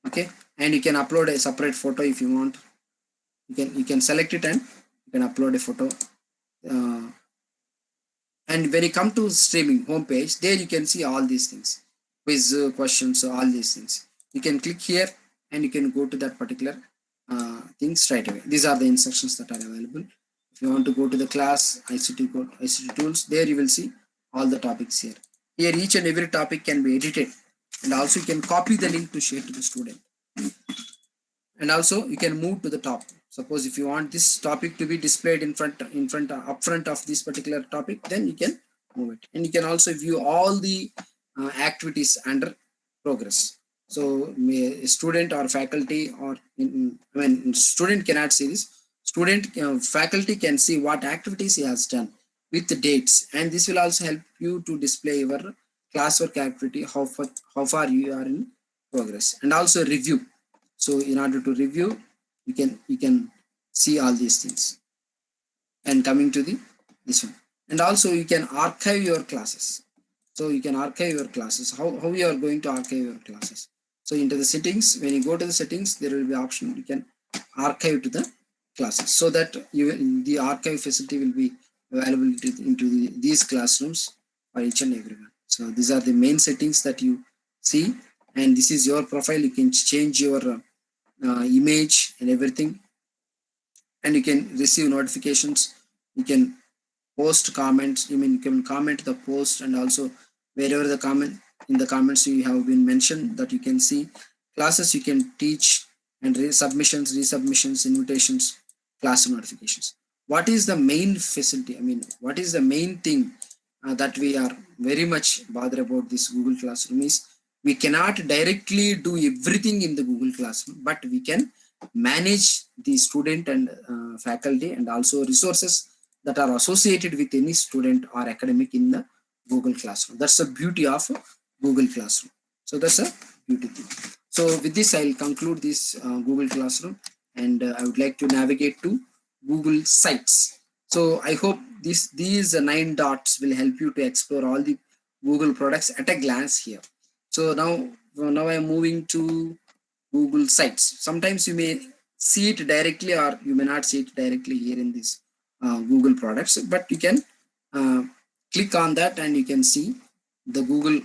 Okay, and you can upload a separate photo if you want. You can select it, and you can upload a photo. And when you come to streaming homepage, there you can see all these things, quiz, questions, all these things. You can click here, and you can go to that particular thing straight away. These are the instructions that are available. If you want to go to the class ICT code, ICT tools, there you will see all the topics here. Here each and every topic can be edited, and also you can copy the link to share to the student. And also you can move to the top. Suppose if you want this topic to be displayed in front of this particular topic, then you can move it. And you can also view all the activities under progress. So a student or faculty or I mean student cannot see this. Student faculty can see what activities he has done with the dates, and this will also help you to display your classwork activity, how far you are in progress, and also review. So in order to review, you can see all these things. And coming to the this one, and also you can archive your classes. So you can archive your classes. How you are going to archive your classes? So into the settings, when you go to the settings, there will be option you can archive to the classes, so that the archive facility will be available into these classrooms for each and everyone. So these are the main settings that you see, and this is your profile. You can change your image and everything, and you can receive notifications. You can post comments. You can comment the post, and also wherever the comment in the comments you have been mentioned, that you can see classes you can teach, and submissions, resubmissions, invitations, class notifications. What is the main facility? I mean, what is the main thing that we are very much bothered about this Google Classroom is we cannot directly do everything in the Google Classroom, but we can manage the student and faculty, and also resources that are associated with any student or academic in the Google Classroom. That's the beauty of Google Classroom. So that's a beauty thing. So with this, I'll conclude this Google Classroom, and I would like to navigate to Google Sites. So I hope these 9 dots will help you to explore all the Google products at a glance here. So now I'm moving to Google Sites. Sometimes you may see it directly, or you may not see it directly here in this Google products, but you can uh, click on that and you can see the Google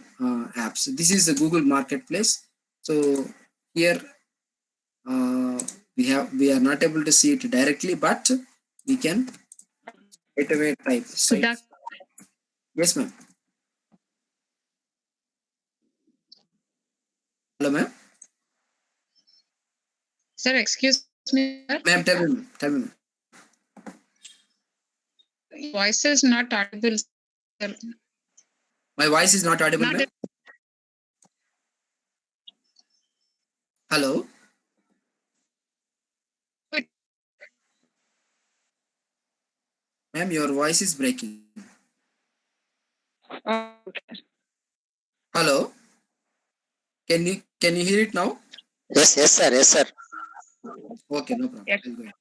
apps. This is the Google Marketplace. So here we are not able to see it directly, but we can right away type Good sites. Yes, ma'am. Hello, ma'am. Sir, excuse me, sir. Ma'am, tell me, ma'am. Tell me, ma'am. Your voice is not audible, sir. My voice is not audible, Not ma'am. Hello, a ma'am. Your voice is breaking. Hello. Can you hear it now? Yes, yes, sir. Yes, sir. Okay, no problem. yes. I'll go ahead.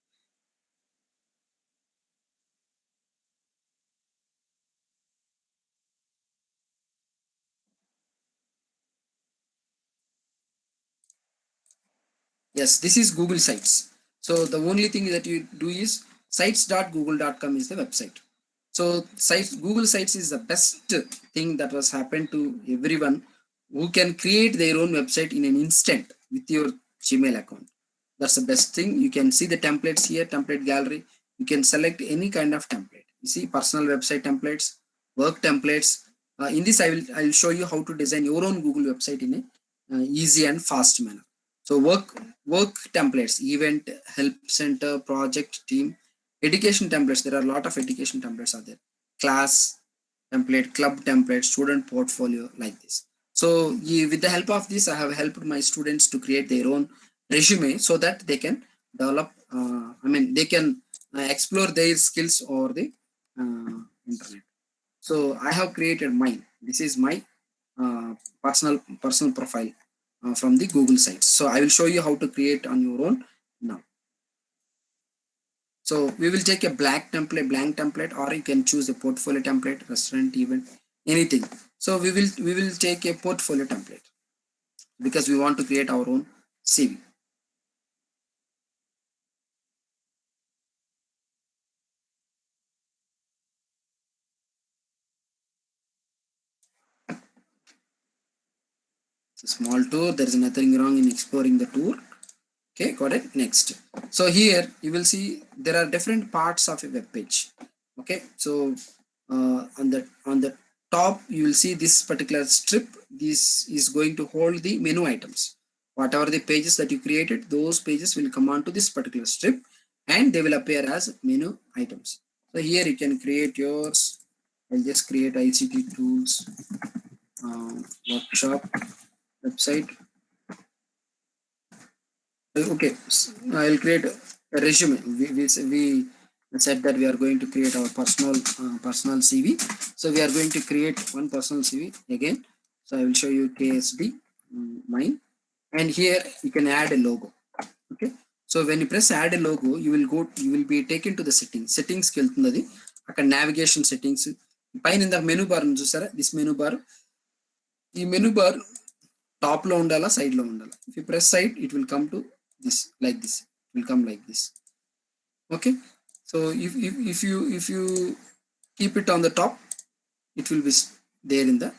Yes, this is Google Sites. So the only thing that you do is sites.google.com is the website. So sites, Google Sites is the best thing that was happened to everyone who can create their own website in an instant with your Gmail account. That's the best thing. You can see the templates here, template gallery. You can select any kind of template. You see personal website templates, work templates. In this, I will show you how to design your own Google website in a easy and fast manner. So work templates, event, help center, project, team, education templates. There are a lot of education templates are there. Class template, club template, student portfolio, like this. So with the help of this, I have helped my students to create their own resume, so that they can develop. They can explore their skills over the internet. So I have created mine. This is my personal profile from the Google sites. So I will show you how to create on your own now. So we will take a blank template, or you can choose a portfolio template, restaurant, event, anything. So we will take a portfolio template because we want to create our own CV. It's a small tour. There is nothing wrong in exploring the tour. Okay, got it. Next. So here you will see there are different parts of a web page. Okay, so on the top you will see this particular strip. This is going to hold the menu items. Whatever the pages that you created, those pages will come onto this particular strip, and they will appear as menu items. So here you can create yours. I'll just create ICT tools workshop website. Okay, I'll create a resume. We said that we are going to create our personal CV. So we are going to create one personal CV again. So I will show you KSD mine, and here you can add a logo. Okay. So when you press add a logo, you will be taken to the settings కి వెళ్తుంది అది. అక్కడ navigation settings పైన ఇందాక menu bar ఉంది చూసారా, this menu bar. ఈ menu bar top లో ఉండాలా, సైడ్ లో ఉండాలా. If you press side it will come to this like this, it will come like this. Okay, so if you keep it on the top, it will be there in the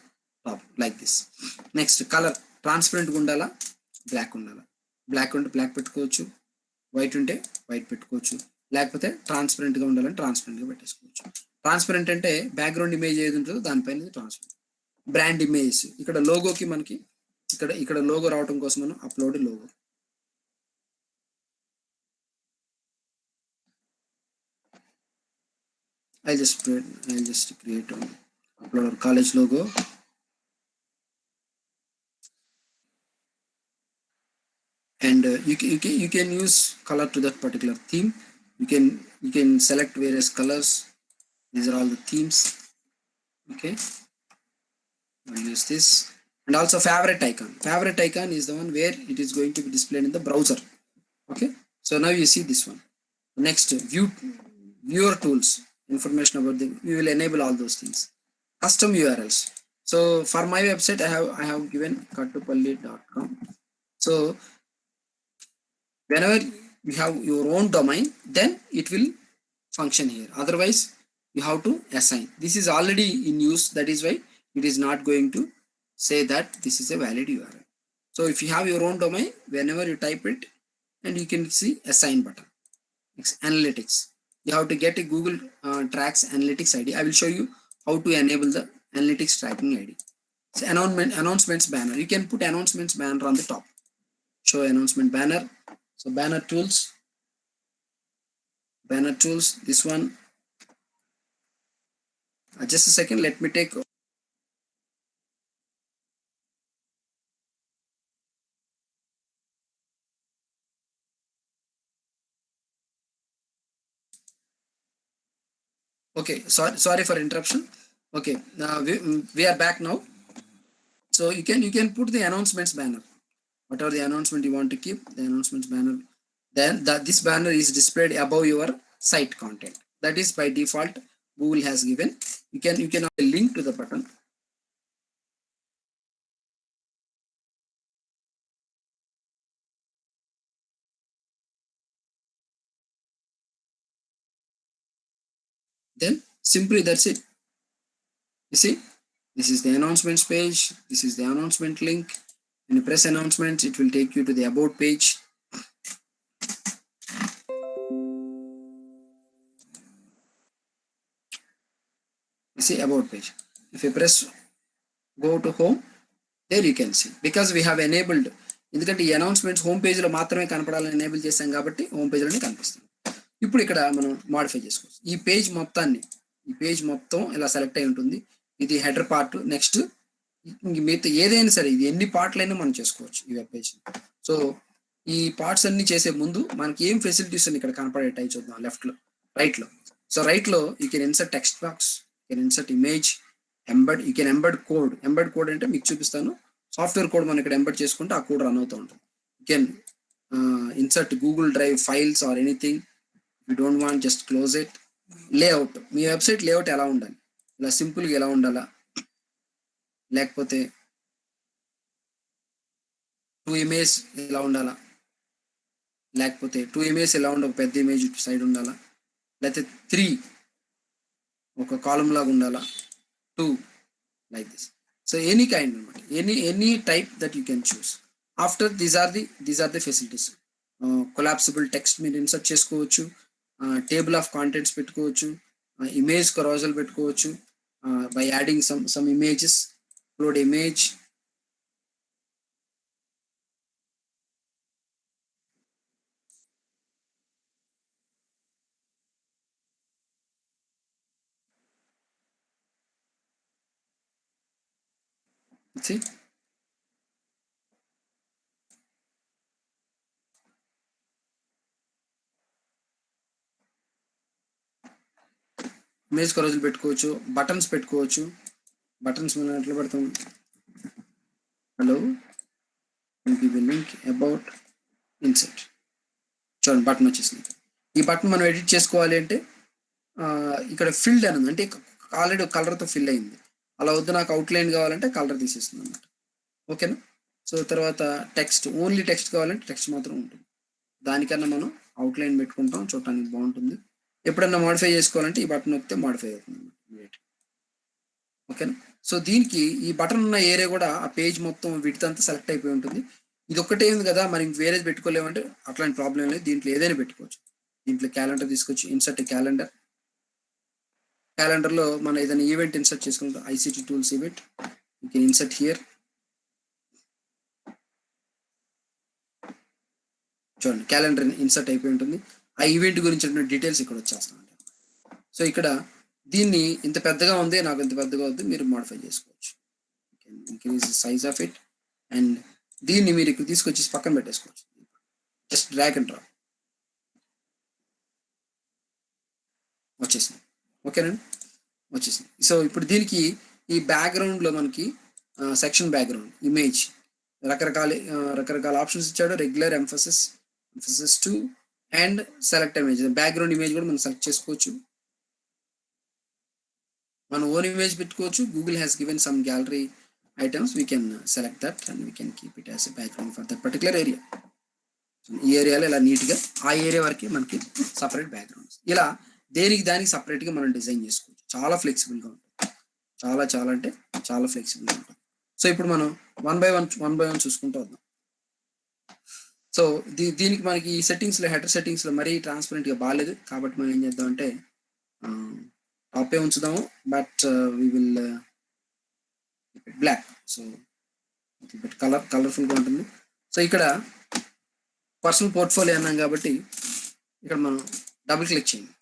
top like this. Next, color transparent undala, black undala. Black unte black పెట్టుకోవచ్చు, white ఉంటే white పెట్టుకోవచ్చు, లేకపోతే transparent గా ఉండాలని transparent గా పెట్టేసుకోవచ్చు. Transparent అంటే background image ఏది ఉంటుందో దానిపైన ట్రాన్స్పరెంట్. బ్రాండ్ ఇమేజ్ ఇక్కడ లోగోకి మనకి ఇక్కడ లోగో రావడం కోసం మనం upload logo. I'll just create upload our college logo, and you can use color to that particular theme. You can select various colors. These are all the themes. Okay, I'll use this. And also favorite icon. Favorite icon is the one where it is going to be displayed in the browser. Okay, so now you see this one. Next, viewer tools, information about the, we will enable all those things. Custom URLs. So for my website, I have given kattupalli.com. So whenever you have your own domain, then it will function here. Otherwise, you have to assign. This is already in use. That is why it is not going to say that this is a valid URL. So if you have your own domain, whenever you type it, and you can see assign button. Next, analytics. You have to get a Google Tracks Analytics ID. I will show you how to enable the analytics tracking ID. So announcements banner. You can put announcements banner on the top. Show announcement banner. So banner tools. This one. Just a second. Let me take. Okay. Sorry for interruption. Okay. Now we are back now. So you can put the announcements banner. Whatever the announcement you want to keep, the announcements banner. Then this banner is displayed above your site content. That is by default Google has given. You can link to the button. Then simply that's it. You see, this is the announcements page. This is the announcement link. When you press announcements, it will take you to the about page. You see about page. If you press go to home, there you can see, because we have enabled, ఎందుకంటే ఈ announcements home పేజ్లో మాత్రమే కనపడాలని enable చేసాం కాబట్టి home పేజ్లోనే కనిపిస్తుంది. ఇప్పుడు ఇక్కడ మనం మాడిఫై చేసుకోవచ్చు. ఈ పేజ్ మొత్తం ఇలా సెలెక్ట్ అయి ఉంటుంది. ఇది హెడర్ పార్ట్. నెక్స్ట్ మిగతా ఏదైనా సరే, ఇది ఎన్ని పార్ట్లైనా మనం చేసుకోవచ్చు ఈ వెబ్ పేజ్. సో ఈ పార్ట్స్ అన్ని చేసే ముందు మనకి ఏం ఫెసిలిటీస్ అని ఇక్కడ కనపడేటాయి చూద్దాం. లెఫ్ట్ లో, రైట్ లో. సో రైట్ లో you can insert text box, you can insert image, you can embed code. Embed code అంటే మీకు చూపిస్తాను. సాఫ్ట్వేర్ కోడ్ మనం ఇక్కడ ఎంబెడ్ చేసుకుంటే ఆ కోడ్ రన్ అవుతూ ఉంటుంది. You can insert Google drive files or anything. You don't want just close it. Layout, me website layout ఎలా ఉండాలి, ఇలా సింపుల్గా ఎలా ఉండాలా, లేకపోతే 2 ఇమేజ్ ఎలా ఉండాలా, లేకపోతే 2 ఇమేజ్ ఎలా ఉండాలి, ఒక పెద్ద ఇమేజ్ సైడ్ ఉండాలా, లేకపోతే 3 ఒక కాలం లాగా ఉండాలా, 2 like this. So any kind అనమాట, any type that you can choose. After these are the facilities. Collapsible text మీరు ఇన్సర్ట్ చేసుకోవచ్చు, టేబుల్ ఆఫ్ కాంటెంట్స్ పెట్టుకోవచ్చు, ఇమేజ్ కరోజల్ పెట్టుకోవచ్చు, by adding some images, upload image. See, image కరోజులు పెట్టుకోవచ్చు, buttons పెట్టుకోవచ్చు. Buttons మనం ఎట్లా పెడతాం? Hello, give link about inset. చూడండి బటన్ వచ్చేసింది. ఈ బటన్ మనం ఎడిట్ చేసుకోవాలి అంటే ఇక్కడ ఫిల్డ్ అని ఉంది, అంటే ఆల్రెడీ కలర్తో ఫిల్ అయింది. అలా వద్దు నాకు అవుట్లైన్ కావాలంటే కలర్ తీసేస్తుంది అనమాట. ఓకేనా? సో తర్వాత టెక్స్ట్, ఓన్లీ టెక్స్ట్ కావాలంటే టెక్స్ట్ మాత్రం ఉంటుంది. దానికన్నా మనం అవుట్లైన్ పెట్టుకుంటాం, చూడటానికి బాగుంటుంది. ఎప్పుడన్నా మాడిఫై చేసుకోవాలంటే ఈ బటన్ నొక్కితే మాడిఫై అవుతుంది అన్నమాట. ఓకేనా? సో దీనికి ఈ బటన్ ఉన్న ఏరియా కూడా ఆ పేజ్ మొత్తం విడ్త్ అంతా సెలెక్ట్ అయిపోయి ఉంటుంది. ఇది ఒక్కటే ఉంది కదా, మరి వేరేది పెట్టుకోలేమంటే అట్లాంటి ప్రాబ్లం లేదు, దీంట్లో ఏదైనా పెట్టుకోవచ్చు. దీంట్లో క్యాలెండర్ తీసుకొచ్చి ఇన్సర్ట్ క్యాలెండర్. క్యాలెండర్లో మనం ఏదైనా ఈవెంట్ ఇన్సర్ట్ చేసుకుంటాం, ICT tools event, you can insert here. చూడండి క్యాలెండర్ ఇన్సర్ట్ అయిపోయి ఉంటుంది. ఆ ఈవెంట్ గురించి డీటెయిల్స్ ఇక్కడ వచ్చేస్తాం. సో ఇక్కడ దీన్ని ఇంత పెద్దగా ఉంది, నాకు ఇంత పెద్దగా వద్దు, మీరు మోడిఫై చేసుకోవచ్చు. Increase size of it. And దీన్ని మీరు ఇక్కడ తీసుకొచ్చి పక్కన పెట్టేసుకోవచ్చు. జస్ట్ డ్రాగ్ అండ్ డ్రాప్ వచ్చేసింది. ఓకేనండి, వచ్చేసింది. సో ఇప్పుడు దీనికి ఈ బ్యాక్గ్రౌండ్లో మనకి సెక్షన్ బ్యాక్గ్రౌండ్ ఇమేజ్ రకరకాల ఆప్షన్స్ ఇచ్చాడు. Regular, emphasis 2 and select image. Background image కూడా మనం సెలెక్ట్ చేసుకోవచ్చు. మన ఓన్ ఇమేజ్ పెట్టుకోవచ్చు. Google has given some gallery items, we can select that and we can keep it as a background for that particular area. ఈ ఏరియాలో ఇలా నీట్గా ఆ ఏరియా వరకు మనకి సపరేట్ బ్యాక్గ్రౌండ్స్, ఇలా దేనికి దానికి సపరేట్గా మనం డిజైన్ చేసుకోవచ్చు. చాలా ఫ్లెక్సిబుల్గా ఉంటుంది, చాలా అంటే చాలా ఫ్లెక్సిబుల్గా ఉంటుంది. సో ఇప్పుడు మనం వన్ బై వన్ చూసుకుంటూ వద్దాం. సో దీనికి మనకి ఈ సెట్టింగ్స్లో, హెడర్ సెట్టింగ్స్లో మరీ ట్రాన్స్పరెంట్గా బాగాలేదు, కాబట్టి మనం ఏం చేద్దామంటే టాపే ఉంచుదాము. But we will block. So కలర్ఫుల్గా ఉంటుంది. సో ఇక్కడ పర్సనల్ పోర్ట్ఫోలియో అన్నాం కాబట్టి ఇక్కడ మనం డబుల్ క్లిక్ చేయండి.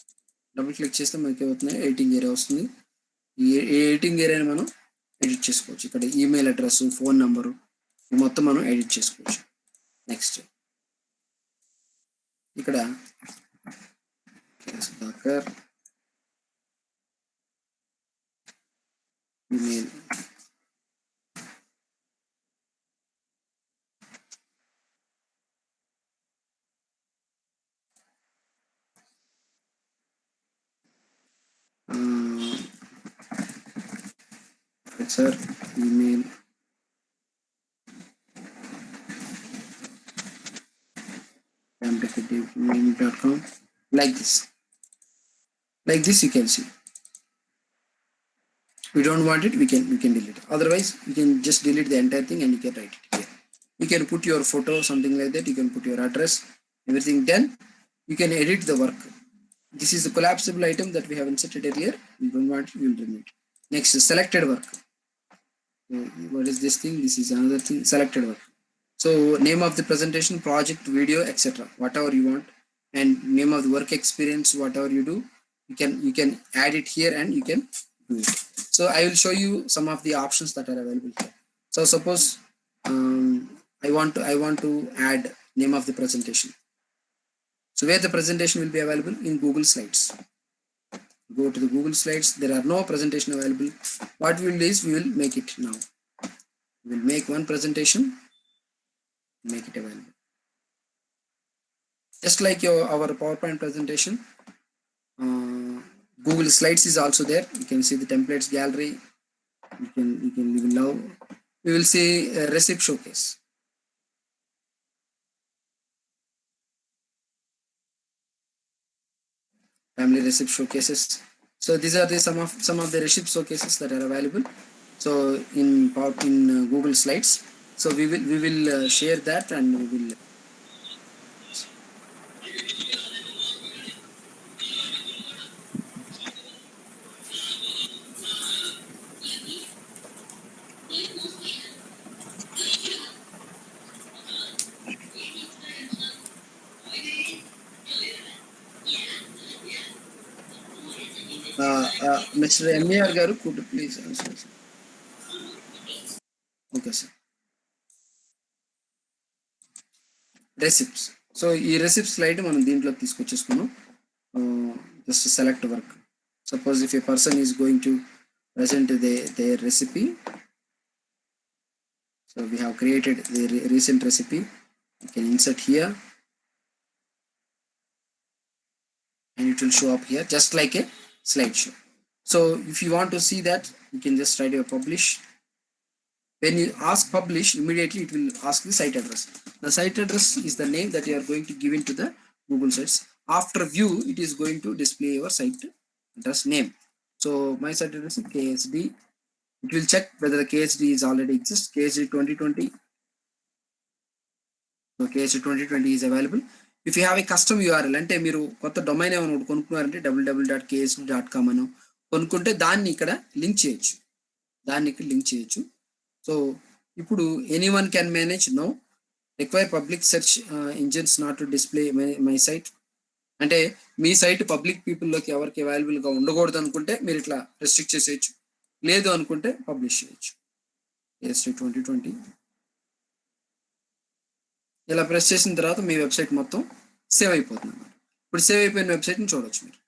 డబుల్ క్లిక్ చేస్తే మనకి ఏమవుతుంది, ఎడిటింగ్ ఏరియా వస్తుంది. ఈ ఎడిటింగ్ ఏరియాని మనం ఎడిట్ చేసుకోవచ్చు. ఇక్కడ ఈమెయిల్ అడ్రస్, ఫోన్ నెంబరు మొత్తం మనం ఎడిట్ చేసుకోవచ్చు. నెక్స్ట్ ఇక్కడ Sudhakar email sir email mail.com, like this you can see. We don't want it, we can delete it. Otherwise you can just delete the entire thing and you can write it here. You can put your photo, something like that. You can put your address, everything done. You can edit the work. This is the collapsible item that we have inserted earlier. We don't want it, we will remove it. Next is selected work. What is this thing? This is another thing, selected work. So name of the presentation, project, video, etc. whatever you want, and name of the work experience, whatever you do, you can add it here and you can do it. So I will show you some of the options that are available here. So suppose I want to add name of the presentation. So where the presentation will be available? In Google Slides. Go to the Google Slides. There are no presentation available. What we will do is we will make it now. We will make one presentation, make it available. Just like our PowerPoint presentation, Google Slides is also there. You can see the templates gallery. We will see a receipt showcase. Family receipt showcases. So these are some of the receipt showcases that are available. So in Google Slides. So we will share that and we will. Mr. M.A.R. Garu, could you please answer? Okay, sir. Receipts. So ఈ receipt slide మనం దీంట్లో తీసుకొచ్చేసుకున్నాం. Just select work. So Suppose if a person is going to present their recipe, so we have created the recent recipe. You can insert here and it will show up here just like a slideshow. So if you want to see that, you can just write your publish. When you ask publish, immediately it will ask the site address. The site address is the name that you are going to give into the Google Sites. After view, it is going to display your site address name. So my site address is KSD. It will check whether the KSD is already exists. KSD 2020. So KSD 2020 is available. If you have a custom URL, అంటే మీరు కొత్త domain ఏమైనా కొనుక్కున్నారంటే www.ksd.com అని కొనుక్కుంటే దాన్ని ఇక్కడ link చేయొచ్చు. సో ఇప్పుడు anyone can manage no require public search engines not to display my site. అంటే మీ సైట్ పబ్లిక్ పీపుల్లోకి ఎవరికి అవైలబుల్గా ఉండకూడదు అనుకుంటే మీరు ఇట్లా రెస్ట్రిక్ట్ చేసేయచ్చు, లేదు అనుకుంటే పబ్లిష్ చేయొచ్చు. KSD 2020 ఇలా ప్రెస్ చేసిన తర్వాత మీ వెబ్సైట్ మొత్తం సేవ్ అయిపోతుంది అన్నమాట. ఇప్పుడు సేవ్ అయిపోయిన వెబ్సైట్ని చూడవచ్చు మీరు.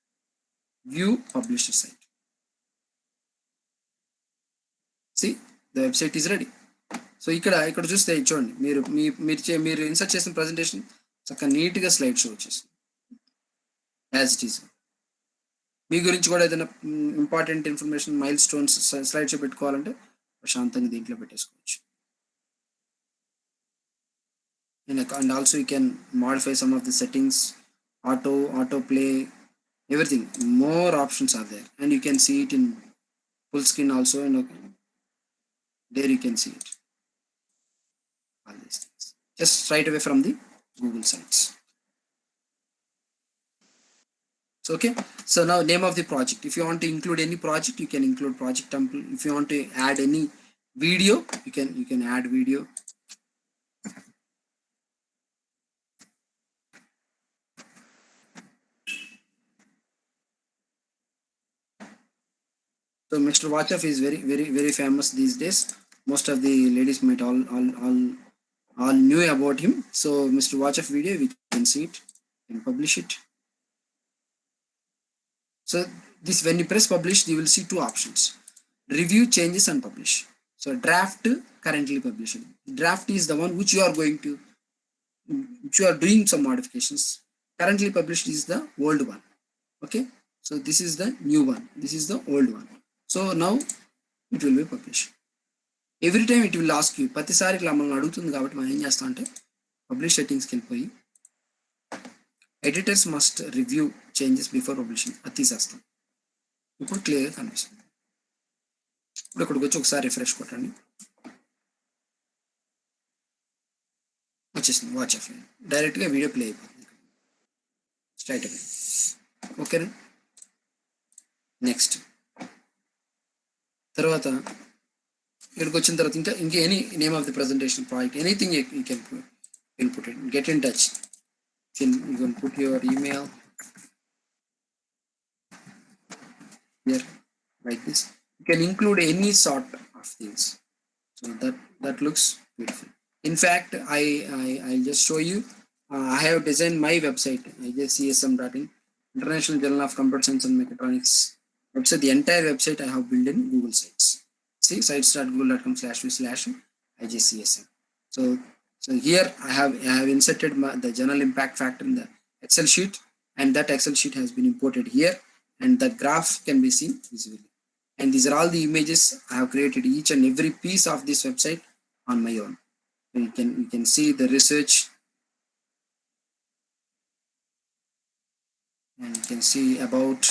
View published site. See the website is ready. So ఇక్కడ చూస్తే చూడండి, మీరు ఇన్సర్ట్ చేసిన ప్రజెంటేషన్ చక్కగా నీట్గా స్లైడ్ షో వచ్చేసింది యాజ్ ఇట్ ఈస్. మీ గురించి కూడా ఏదైనా important information milestones slide show పెట్టుకోవాలంటే ప్రశాంతంగా దీంట్లో పెట్టేసుకోవచ్చు. And also you can modify some of the settings, auto play, everything. More options are there, and you can see it in full screen also. And there you can see it, all these things just right away from the Google Sites. So okay, so now name of the project. If you want to include any project, you can include project template. If you want to add any video, you can add video. So Mr. Wachaf is very famous these days. Most of the ladies might all knew about him. So Mr. Wachaf video, we can see it and publish it. So this, when you press publish, you will see two options: review, changes, and publish. So draft, currently published. Draft is the one which you are doing some modifications. Currently published is the old one. Okay, so this is the new one, this is the old one. So now it will be published. Every time it will ask you, ప్రతిసారి ఇట్లా మనం అడుగుతుంది కాబట్టి మనం ఏం చేస్తాం అంటే publish సెట్టింగ్స్కి వెళ్ళిపోయి editors must review changes before publishing అది తీసేస్తాం. ఇప్పుడు క్లియర్గా కనిపిస్తుంది. ఇప్పుడు ఇక్కడికి వచ్చి ఒకసారి రిఫ్రెష్ కొట్టండి, వచ్చేసింది వాచ్ ఆఫ్. డైరెక్ట్గా వీడియో ప్లే అయిపోతుంది స్ట్రైట్ అవే. ఓకేనా, నెక్స్ట్ తర్వాత ఇక్కడికి వచ్చిన తర్వాత ఇంకా any name of the presentation project, anything you can put it. Get in touch. You can put your email here like this. You can include any sort of things. So that looks beautiful. In fact, I'll just show you. I have designed my website, ijcsm.in, International Journal of Computer Science and Mechatronics website. The entire website I have built in Google Sites. See, sites.google.com/ijcsm. So here I have inserted the general impact factor in the Excel sheet, and that Excel sheet has been imported here, and the graph can be seen visibly. And these are all the images I have created, each and every piece of this website on my own. You can see the research, and you can see about.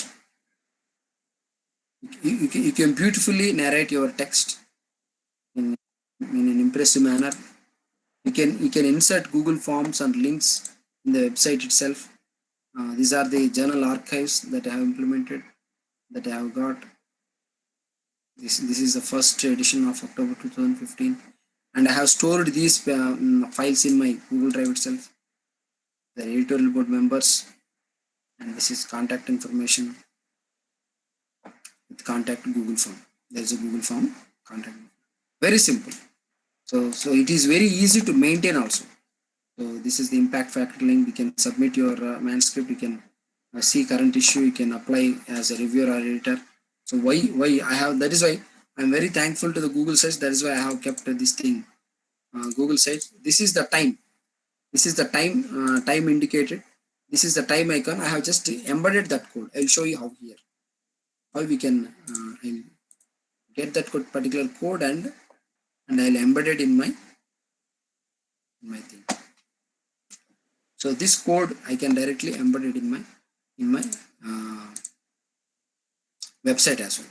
You can beautifully narrate your text in an impressive manner. You can insert Google Forms and links in the website itself. These are the journal archives that I have implemented, that I have got. This is the first edition of October 2015, and I have stored these files in my Google Drive itself. The editorial board members, and this is contact information with contact Google form. There is a Google form contact. Very simple. So it is very easy to maintain also. So this is the impact factor link. You can submit your manuscript. You can see current issue, you can apply as a reviewer or editor. So why I have, that is why I'm very thankful to the Google search. That is why I have kept this thing, Google search. This is the time. This is the time indicated. This is the time icon. I have just embedded that code. I'll show you how here. How we can I'll get that particular code and I'll embed it in my thing. So this code I can directly embed it in my website as well.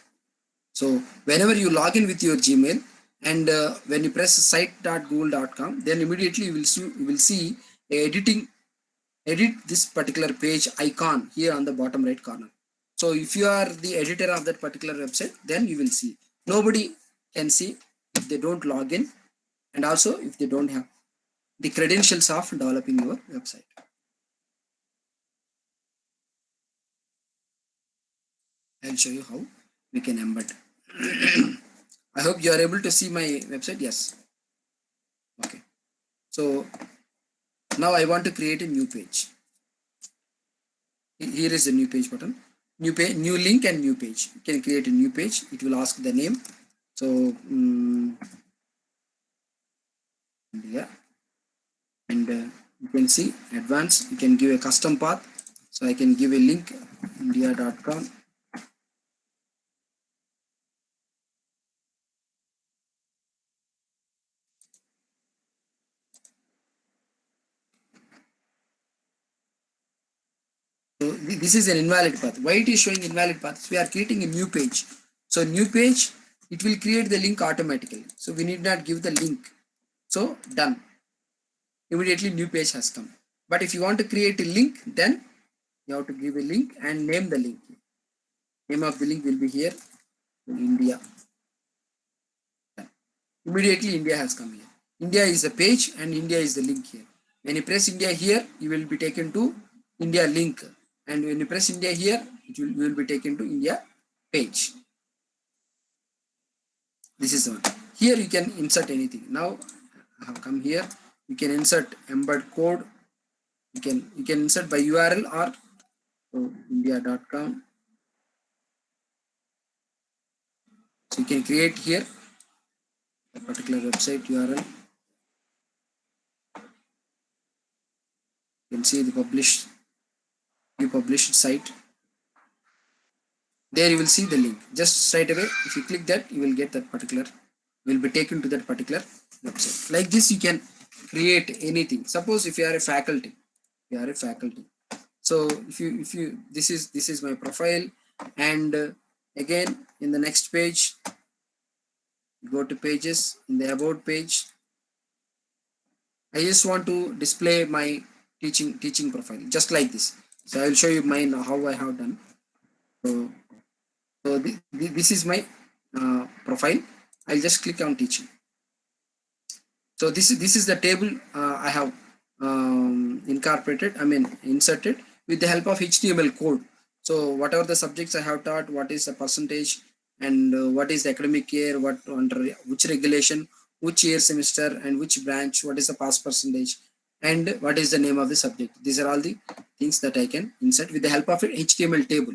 So whenever you log in with your Gmail and when you press site.google.com, then immediately you will see edit this particular page icon here on the bottom right corner. So if you are the editor of that particular website, then you will see. Nobody can see if they don't log in, and also if they don't have the credentials of developing your website. I'll show you how we can embed. I hope you are able to see my website. Yes. Okay. So now I want to create a new page. Here is the new page button. New page, new link and new page. You can create a new page. It will ask the name. So yeah, and you can see advanced. You can give a custom path. So I can give a link india.com. So this is an invalid path. Why it is showing invalid path? We are creating a new page. So new page, it will create the link automatically. So we need not give the link. So done. Immediately new page has come. But if you want to create a link, then you have to give a link and name the link. Name of the link will be here, India. Immediately India has come here. India is the page and India is the link here. When you press India here, you will be taken to India link. And when you press India here, you will be taken to India page. This is the one. Here you can insert anything. Now I have come here. You can insert embed code. You can insert by URL or india.com. So you can create here a particular website URL. You can see the published site. There you will see the link. Just straight away, if you click that, you will get that particular, you will be taken to that particular website. Like this, you can create anything. Suppose if you are a faculty, So if you this is my profile, and again in the next page, go to pages. In the about page, I just want to display my teaching profile just like this. So I will show you mine how I have done. So this is my profile. I'll just click on teaching. So this is the table I have incorporated. I mean inserted with the help of HTML code. So whatever the subjects I have taught, what is the percentage, and what is the academic year, what under which regulation, which year semester, and which branch, what is the pass percentage, and what is the name of the subject. These are all the things that I can insert with the help of an HTML table.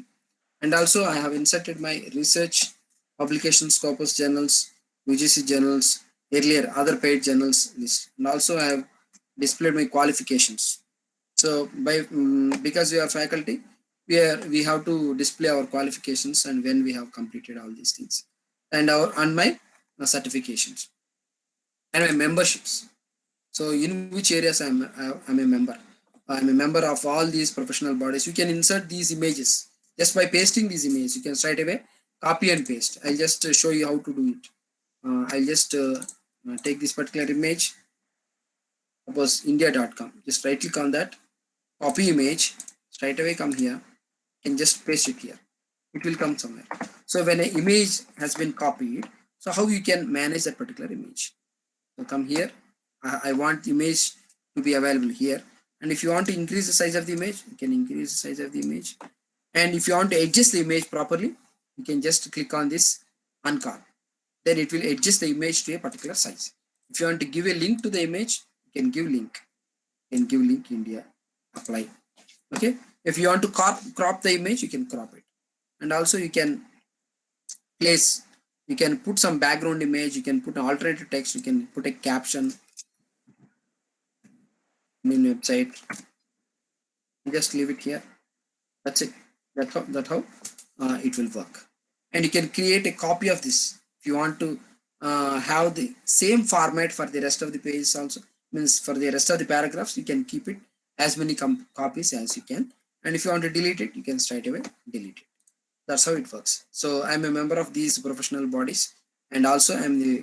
And also I have inserted my research, publication scopus journals, UGC journals, earlier other paid journals list. And also I have displayed my qualifications. So because we are faculty, we have to display our qualifications and when we have completed all these things, and my certifications and my memberships. So in which areas I'm a member. I'm a member of all these professional bodies. You can insert these images just by pasting these images. You can straight away copy and paste. I'll just show you how to do it. I'll just take this particular image. Suppose india.com. Just right click on that, copy image, straight away come here and just paste it here. It will come somewhere. So when an image has been copied, so how you can manage that particular image? So come here. I want image to be available here. And if you want to increase the size of the image, you can increase the size of the image. And if you want to adjust the image properly, you can just click on this uncard. Then it will adjust the image to a particular size. If you want to give a link to the image, you can give link. You can give link India, apply. Okay. If you want to crop the image, you can crop it. And also you can place, you can put some background image, you can put an alternative text, you can put a caption in website. Just leave it here. That's it. That how it will work. And you can create a copy of this if you want to have the same format for the rest of the pages also. Means for the rest of the paragraphs, you can keep it as many copies as you can. And if you want to delete it, you can straight away delete it. That's how it works. So I'm a member of these professional bodies, and also I'm the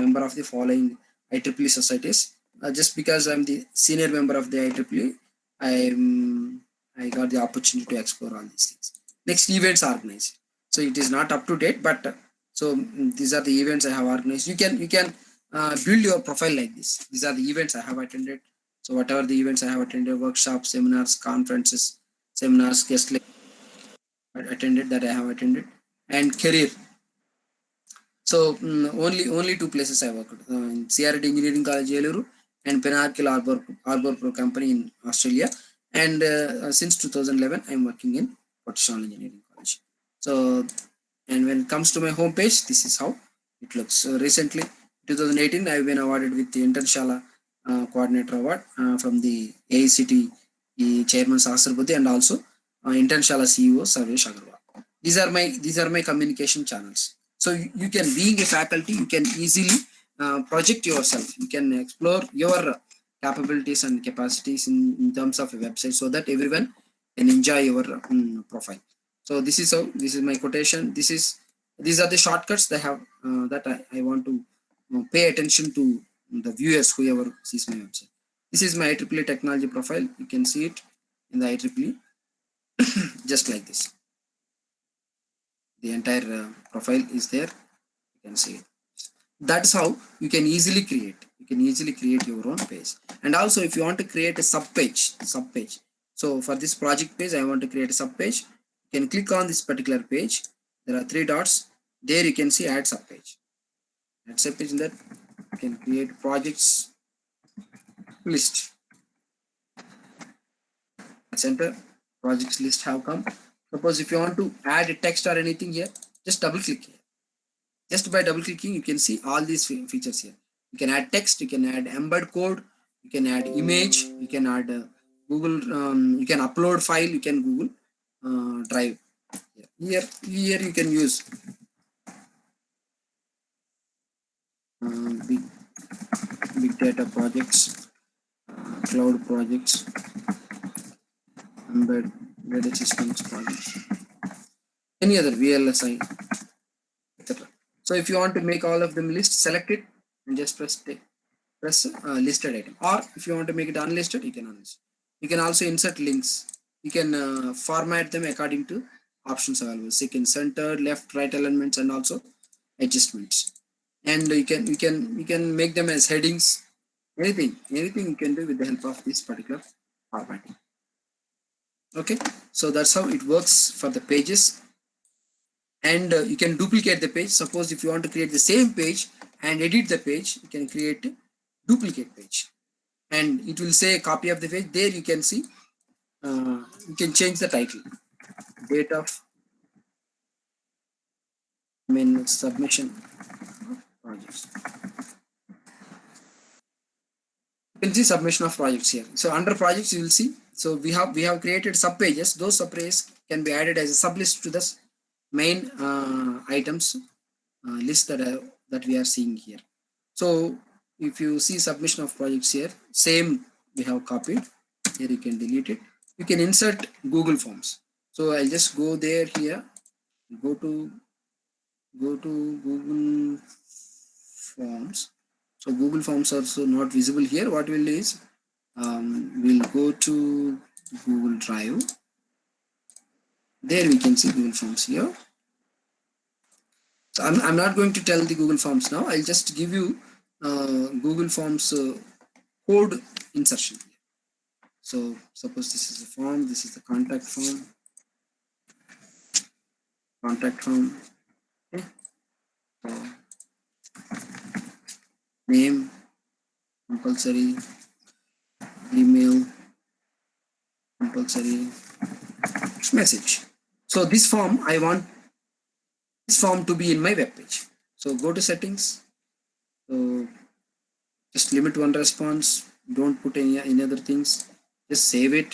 member of the following IEEE societies. Just because I'm the senior member of the IEEE, I got the opportunity to explore all these things. Next, events organized. So it is not up to date, but these are the events I have organized. You can build your profile like this. These are the events I have attended. So whatever the events I have attended, workshops, seminars, conferences, seminars, guest lectures attended that I have attended, and career. So only two places I worked: in CRT Engineering College, Yeluru, and Penarkil Arbor Pro Company in Australia. And since 2011, I'm working in Professional Engineering College. So, and when it comes to my homepage, this is how it looks. So recently, 2018, I've been awarded with the International Coordinator Award from the AICT Chairman Sahasra Buddhi, and also International CEO Sarvesh Agarwal. These are my communication channels. So you can, being a faculty, you can easily project yourself. You can explore your capabilities and capacities in terms of a website, so that everyone can enjoy your profile. So this is my quotation. These are the shortcuts that I want to pay attention to the viewers, whoever sees my website. This is my IEEE technology profile. You can see it in the IEEE just like this. The entire profile is there. You can see it. That's how you can easily create your own page. And also, if you want to create a sub page, so for this project page, I want to create a sub page. You can click on this particular page. There are three dots. There you can see add sub page. Add sub page. In that, you can create projects list. Center projects list have come. Suppose if you want to add a text or anything here, just double click here. Just by double clicking, you can see all these features here. You can add text, you can add embed code, you can add image, you can add Google, you can upload file, you can Google Drive. Here you can use big data projects, cloud projects, embedded systems projects, any other VLSI, etc. So if you want to make all of them list, select it and just press listed item. Or if you want to make it unlisted, you can unlist. You can also insert links. You can format them according to options available. Second, center, left, right elements, and also adjustments. And you can make them as headings. Anything you can do with the help of this particular formatting. Okay, so that's how it works for the pages. And you can duplicate the page. Suppose if you want to create the same page and edit the page, you can create a duplicate page, and it will say copy of the page. There you can see, you can change the title, date of submission of projects. You can see submission of projects here. So under projects, you will see. So we have created sub pages. Those sub pages can be added as a sub list to the main items list that we are seeing here. So if you see submission of projects here, same we have copied. Here you can delete it. You can insert Google Forms. So I'll just go there here. Go to Google Forms. So Google Forms are also not visible here. What we'll do is we'll go to Google Drive. There we can see Google Forms here. So I'm not going to tell the Google Forms now. I'll just give you Google Forms code insertion. So suppose this is the form, this is the contact form. Okay. So, name, compulsory, email, compulsory, message. So this form, I want this form to be in my web page. So go to settings. So just limit one response. Don't put any other things. Just save it.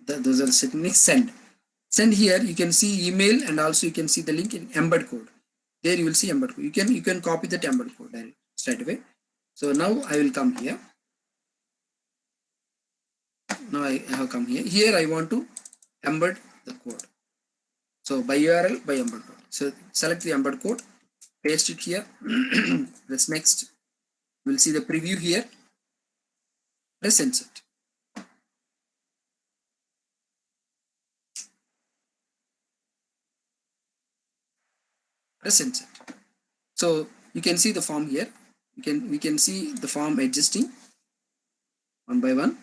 Those are the settings. Send. Send here. You can see email and also you can see the link in embed code. There you will see embed code. You can copy that embed code straight away. So now I will come here. Now I have come here. Here I want to embed the code. So by URL, by embed code. So select the embed code, paste it here. Press next. You will see the preview here. Press insert. Press insert. So you can see the form here. We can see the form adjusting one by one.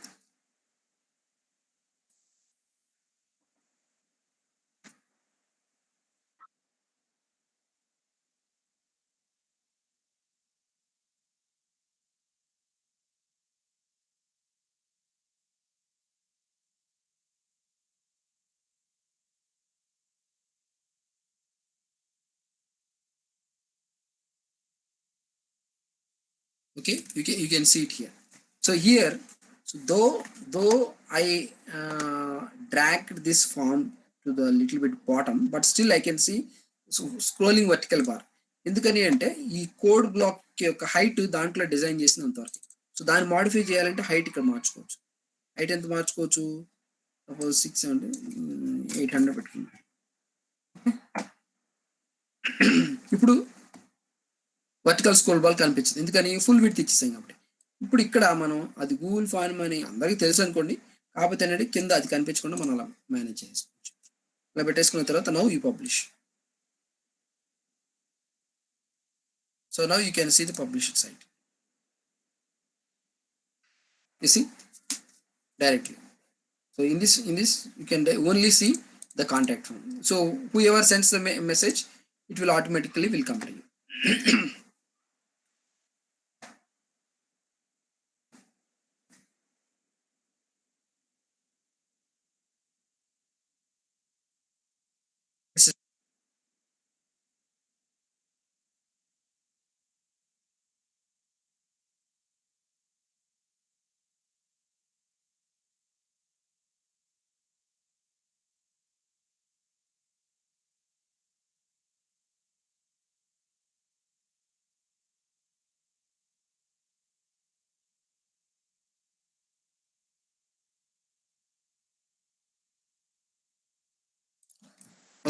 Okay, you can see it here. So here, so though I dragged this form to the little bit bottom, but still I can see scrolling vertical bar. ఎందుకని అంటే ఈ code block యొక్క height దాంట్లో design చేసినంత వరకు. So దాన్ని modify చేయాలంటే height ఇక్కడ మార్చుకోవచ్చు. హైట్ ఎంత మార్చుకోవచ్చు? సపోజ్ 600 800 పెట్టుకున్నాం. ఇప్పుడు వర్టికల్ స్క్రోల్ బాల్ కనిపించింది, ఎందుకని ఫుల్ విడ్త్ ఇచ్చేసాం కాబట్టి. ఇప్పుడు ఇక్కడ మనం అది గూగుల్ ఫార్మ్ అని అందరికీ తెలుసు అనుకోండి, కాకపోతే అనేది కింద అది కనిపించకుండా మనం అలా మేనేజ్ చేసుకోవచ్చు. ఇలా పెట్టేసుకున్న తర్వాత now you publish. So now you can see the published site. You see directly. So in this you can only see the contact form. So whoever sends the message, it will automatically will come to you.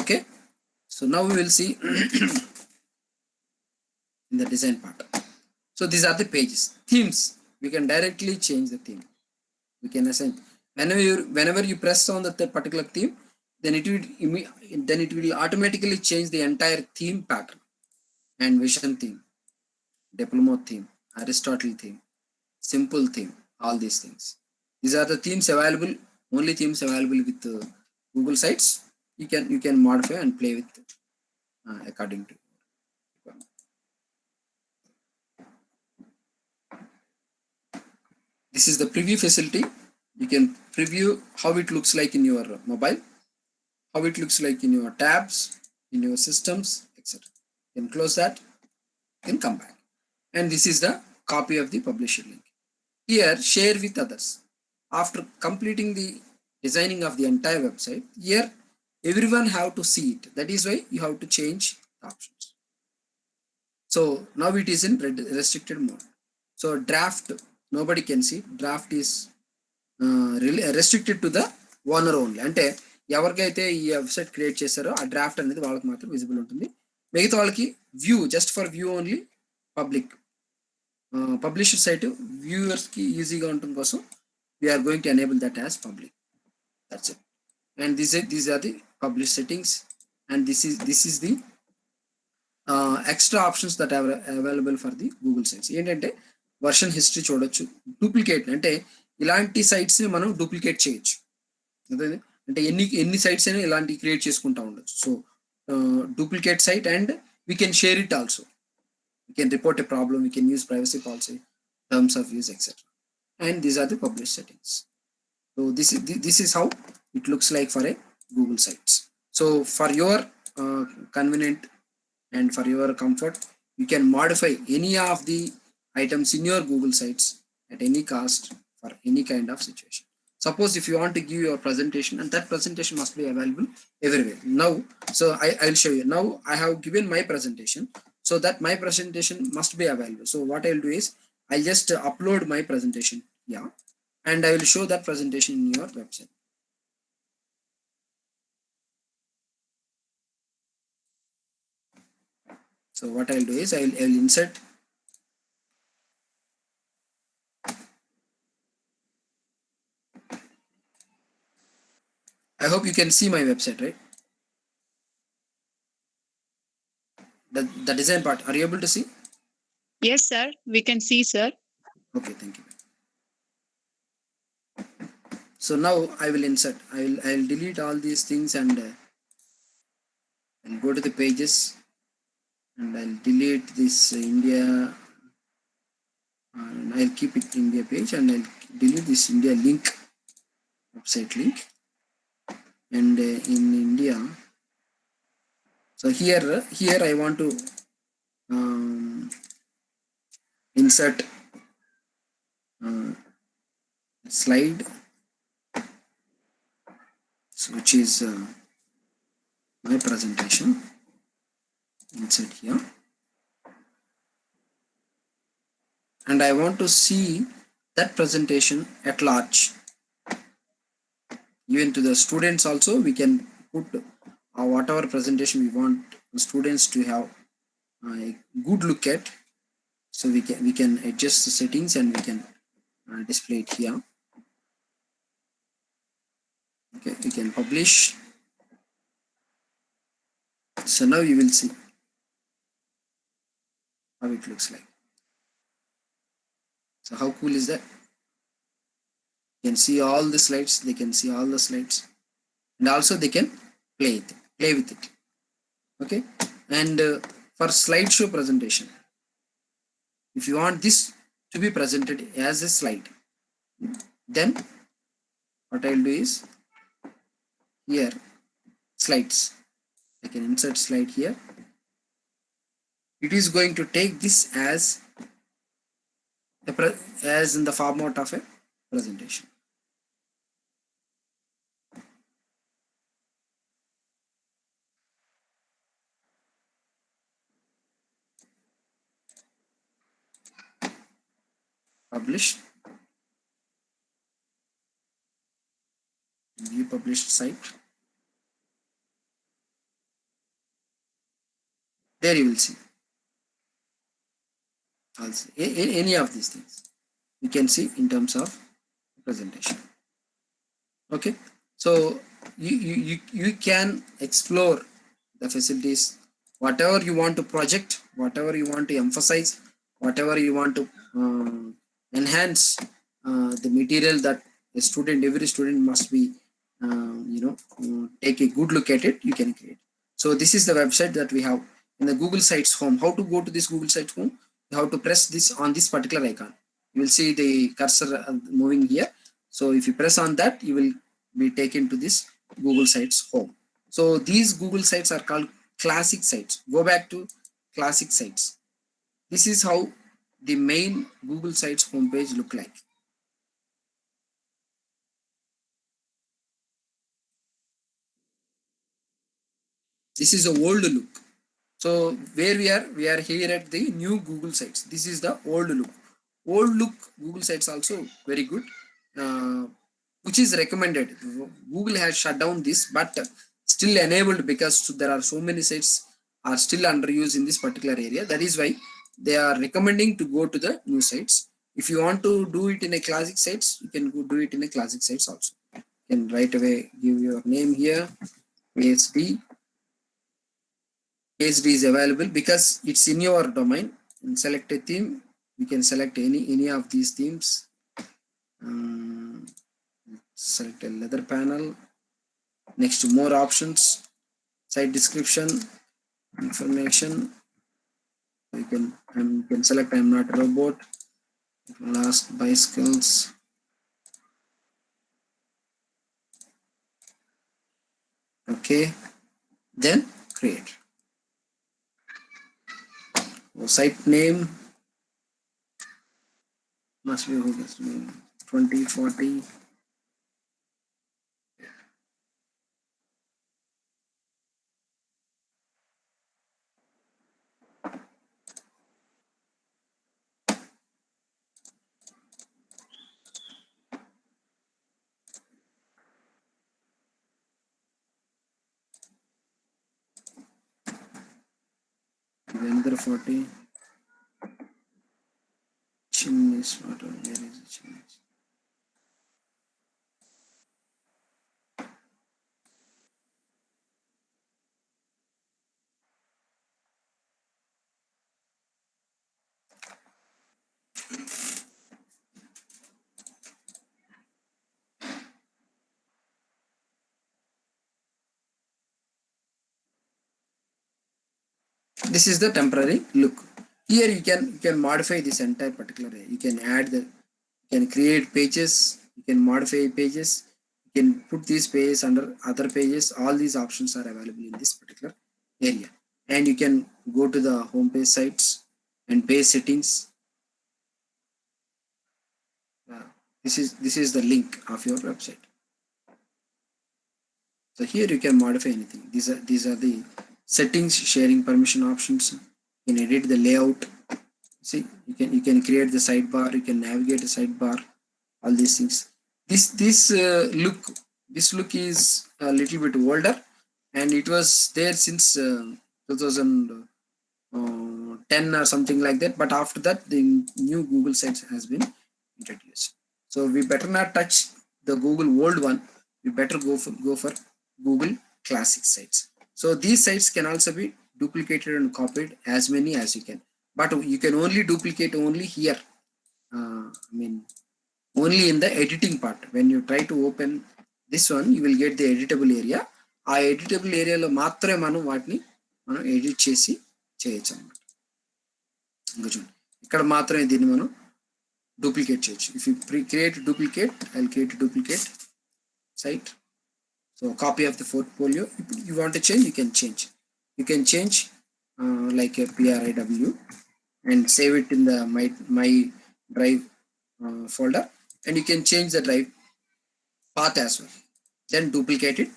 Okay, so now we will see in the design part. So these are the pages. Themes, we can directly change the theme. We can assign whenever you press on the particular theme, then it will automatically change the entire theme pattern. And vision theme, diploma theme, Aristotle theme, simple theme, all these things. These are the themes available, only themes available with Google sites. You can modify and play with according to. This is the preview facility. You can preview how it looks like in your mobile, how it looks like in your tabs, in your systems, etc. You can close that, you can come back. And this is the copy of the publisher link. Here, share with others. After completing the designing of the entire website, here everyone have to see it. That is why you have to change the options. So now it is in restricted mode. So draft, nobody can see. Draft is restricted to the owner only. అంటే ఎవరికైతే ఈ website create చేశారో ఆ draft అనేది వాళ్ళకి మాత్రం visible ఉంటుంది. మిగతా వాళ్ళకి view, just for view only, public. Publisher site వ్యూవర్స్కి ఈజీగా ఉండటం కోసం we are going to enable that as public. That's it. And these are the publish settings. And this is the extra options that are available for the Google sites. ఏంటంటే version history చూడొచ్చు, duplicate అంటే ఇలాంటి sites ని మనం duplicate చేయొచ్చు. అంటే ఎన్ని sites అయినా ఇలాంటి క్రియేట్ చేసుకుంటా ఉండొచ్చు. So duplicate site, and we can share it also. We can report a problem, we can use privacy policy, terms of use, etc. And these are the published settings. So this is how it looks like for a Google sites. So for your convenient and for your comfort, you can modify any of the items in your Google sites at any cost for any kind of situation. Suppose if you want to give your presentation, and that presentation must be available everywhere. Now, so I'll show you. Now I have given my presentation, so that my presentation must be available. So what I'll do is I'll just upload my presentation, yeah, and I will show that presentation in your website. So what I'll do is I'll insert. I hope you can see my website, right? The design part. Are you able to see? Yes, sir. We can see, sir. Okay, thank you. So now I will insert. I'll delete all these things and I'll go to the pages and I'll delete this India and I'll keep it India page and I'll delete this India link, website link, and in India. So here I want to insert slide, so which is my presentation. Insert here, and I want to see that presentation at large. Even to the students also, we can put whatever presentation we want students to have a good look at. So we can adjust the settings and we can display it here. Okay, we can publish. So now you will see how it looks like. So how cool is that? You can see all the slides. They can see all the slides, and also they can play with it. Okay, and for slideshow presentation, if you want this to be presented as a slide, then what I'll do is here slides. I can insert slide here. It is going to take this as as in the format of a presentation. Publish. View published site. There you will see. Also, any of these things you can see in terms of presentation. Okay, so you can explore the facilities, whatever you want to project, whatever you want to emphasize, whatever you want to enhance the material that every student must be take a good look at it. You can create. So this is the website that we have in the Google Sites home. How to go to this Google Sites home? You have to press this on this particular icon. You will see the cursor moving here. So if you press on that, you will be taken to this Google Sites home. So these Google Sites are called classic sites. Go back to classic sites. This is how the main Google Sites homepage look like. This is a old look. So where we are here at the new Google Sites. This is the old look. Old look Google Sites also very good, which is recommended. Google has shut down this, but still enabled because there are so many sites are still under use in this particular area. That is why they are recommending to go to the new sites. If you want to do it in a classic sites, you can go do it in a classic sites also. You can right away give your name here, PSD. PSD is available because it's in your domain. And select a theme. You can select any of these themes. Select a leather panel. Next to more options, site description, information. You can select I'm not a robot. Last bicycles. Okay, then create. Site name must be 2040. Another 40. Chimneys, what? Where is the chimneys? This is the temporary look. Here you can modify this entire particular area. You can add the, you can create pages, you can modify pages, you can put these pages under other pages. All these options are available in this particular area. And you can go to the home page sites and page settings. This is the link of your website. So here you can modify anything. These are the settings, sharing permission options. You can edit the layout. See, you can create the sidebar. You can navigate the sidebar. All these things. This look is a little bit older, and it was there since 2010 or something like that. But after that, the new Google sites has been introduced. So we better not touch the Google old one. We better go for Google classic sites. So these sites can also be duplicated and copied as many as you can, but you can only duplicate only here. I mean, only in the editing part. When you try to open this one, you will get the editable area. ఆ editable ఏరియాలో మాత్రమే మనం edit చేసి చేయొచ్చు అనమాట. ఇంకా చూడండి, ఇక్కడ మాత్రమే దీన్ని మనం duplicate చేయొచ్చు. If you create a duplicate, I'll create a duplicate site. So copy of the portfolio. If you want to change, you can change. You can change like a PRIW and save it in the my drive folder, and you can change the drive path as well. Then duplicate it.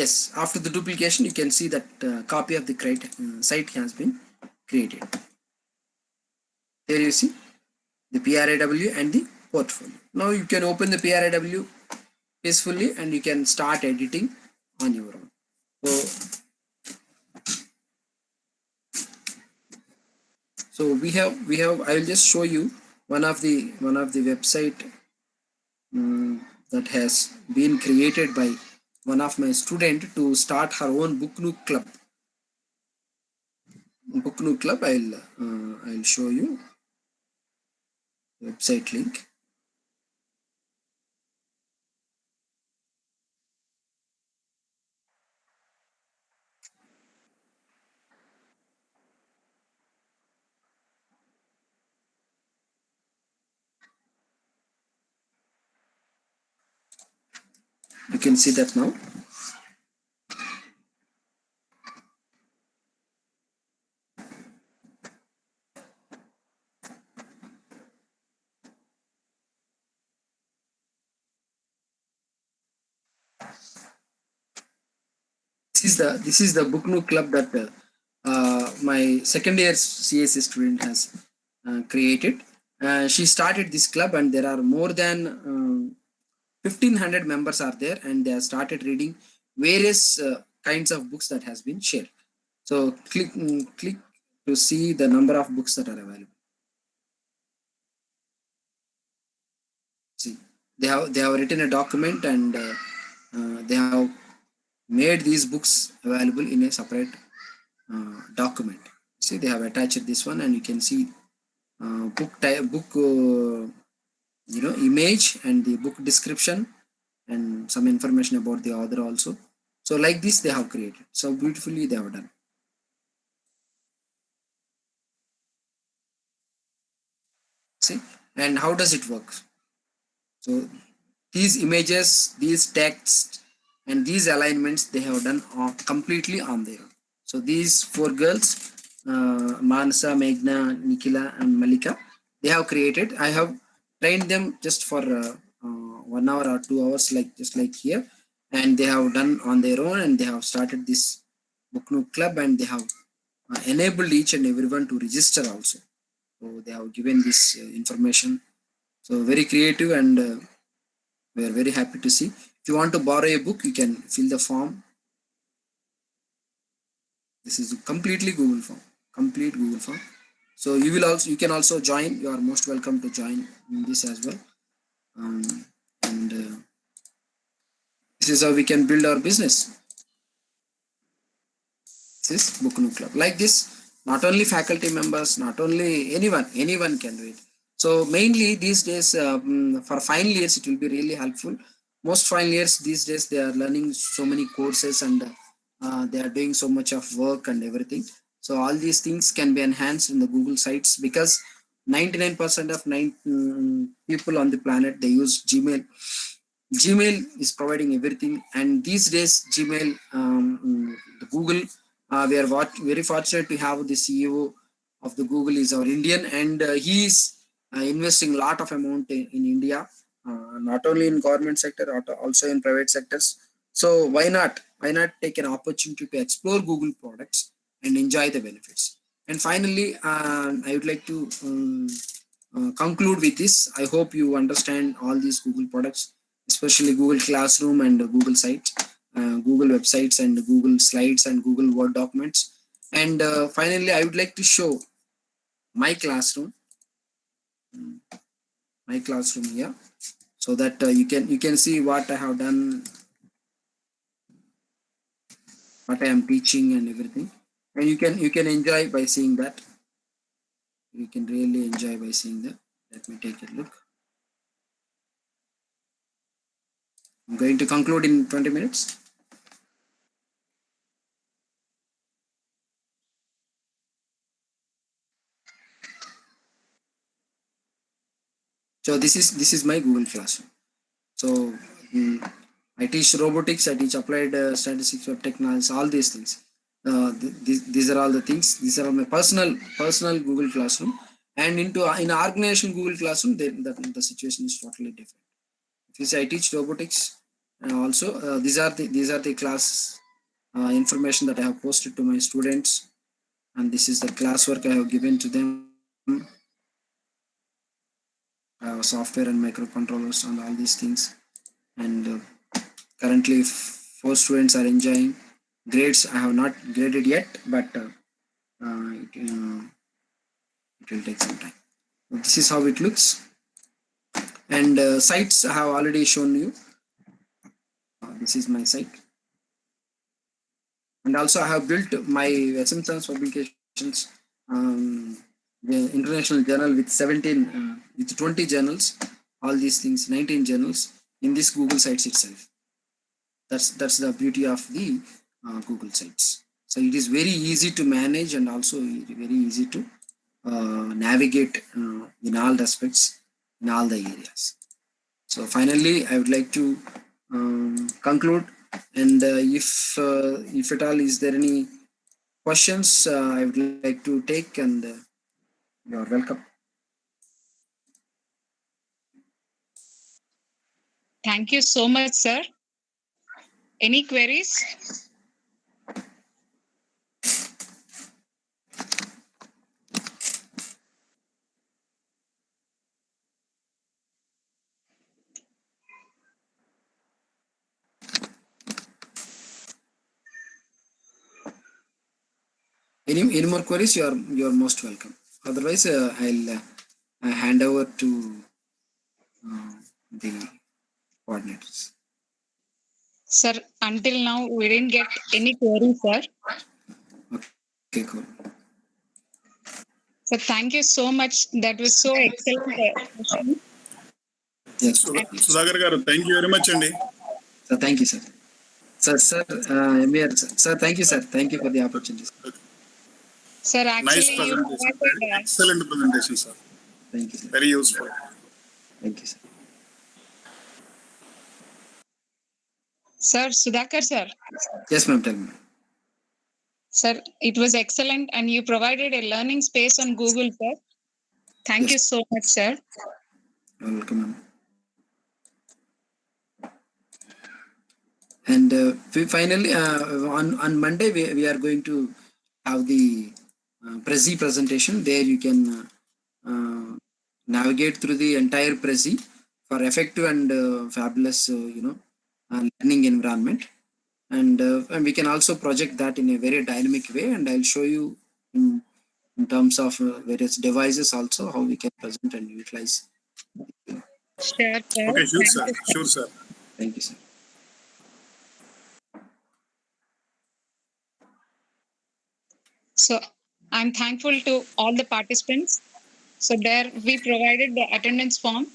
Yes, after the duplication, you can see that copy of the site has been created. There you see the PRIW and the portfolio. Now you can open the PRIW peacefully and you can start editing on your own. So we have I will just show you one of the website that has been created by one of my student to start her own book nook club. I'll show you website link. You can see that now. This is the book nook club that my second year CSC student has created. She started this club, and there are more than 1,500 members are there, and they have started reading various kinds of books that has been shared. So click to see the number of books that are available. See, they have written a document, and they have made these books available in a separate document. See, they have attached this one, and you can see book image and the book description and some information about the author also. So like this they have created, so beautifully they have done. See, And how does it work? So these images, these text, and these alignments they have done completely on their own. So these four girls, Manasa, Meghna, Nikila, and Malika, they have created. I have trained them just for 1 hour or 2 hours, like just like here, and they have done on their own, and they have started this book nook club, and they have enabled each and everyone to register also. So they have given this information. So very creative, and we are very happy to see. If you want to borrow a book, you can fill the form. This is completely Google form, complete Google form. So you can also join. You are most welcome to join in this as well. Um, and this is how we can build our business. This is Book Nook Club. Like this, not only faculty members, not only anyone can do it. So mainly these days, for final years, it will be really helpful. Most final years these days, they are learning so many courses, and they are doing so much of work and everything. So all these things can be enhanced in the Google sites, because 99% of people on the planet, they use Gmail. Gmail is providing everything, and these days Gmail, the Google, we are very fortunate to have the CEO of the Google is our Indian, and he is investing a lot of amount in India, not only in government sector, also in private sectors. So why not? Why not take an opportunity to explore Google products and enjoy the benefits? And finally, I would like to conclude with this. I hope you understand all these Google products, especially Google Classroom and Google Sites, Google websites and Google Slides and Google Word documents. And finally, I would like to show my classroom, my classroom here, so that you can see what I have done, what I am teaching, and everything. And you can enjoy by seeing that. You can really enjoy by seeing that. Let me take a look. I'm going to conclude in 20 minutes. So this is my Google Classroom. So I teach robotics, I teach applied statistics, web technology, all these things. These are all the things. These are all my personal Google Classroom. And in organization Google Classroom, the situation is totally different. If you say I teach robotics, also these are the class information that I have posted to my students, and this is the classwork I have given to them. Software and microcontrollers and all these things. And currently 4 students are enjoying. Grades I have not graded yet, but it will take some time. This is how it looks. And sites I have already shown you. This is my site. And also I have built my Simpsons publications, the international journal with 17, with 20 journals, all these things, 19 journals in this Google sites itself. That's the beauty of the Google sites. So it is very easy to manage, and also very easy to navigate in all respects, in all the areas. So finally, I would like to conclude. And if at all is there any questions, I would like to take, and you are welcome. Thank you so much, sir. Any queries? Any more queries? You are most welcome. Otherwise, I'll hand over to the coordinators. Sir, until now, we didn't get any queries, sir. Okay, cool. So thank you so much. That was so excellent session. Yes. Sudhakar garu, thank you very much, Andy. So thank you, sir. Sir, MR, sir, thank you, sir. Thank you for the opportunity. Sir, Nice actually, you presentation. provided Excellent presentation, sir. Thank you, sir. Very useful. Thank you, sir. Sir, Sudhakar sir. Yes, ma'am. Tell me. Sir, it was excellent and you provided a learning space on Google, sir. Thank Yes. you so much, sir. Welcome, ma'am. And we finally, on Monday, we are going to have the Prezi presentation. There you can navigate through the entire Prezi for effective and fabulous, learning environment. And we can also project that in a very dynamic way. And I'll show you in terms of various devices also how we can present and utilize. Sure, sir. Okay, sure, Thank sir. you, Sure, sir. Thank you, sir. So I'm thankful to all the participants. So there we provided the attendance form.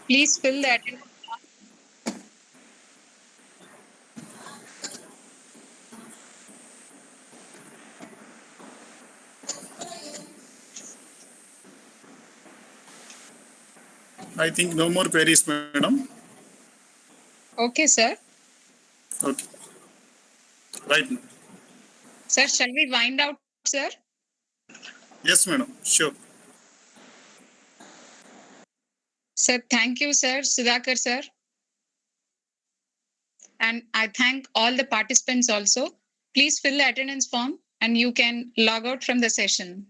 Please fill the attendance. I think no more queries, madam. Okay, sir. Okay. Right. Ma'am. Sir, shall we wind out, sir? Yes, madam. Sure. Sir, thank you, sir. Sudhakar, sir. And I thank all the participants also. Please fill the attendance form and you can log out from the session.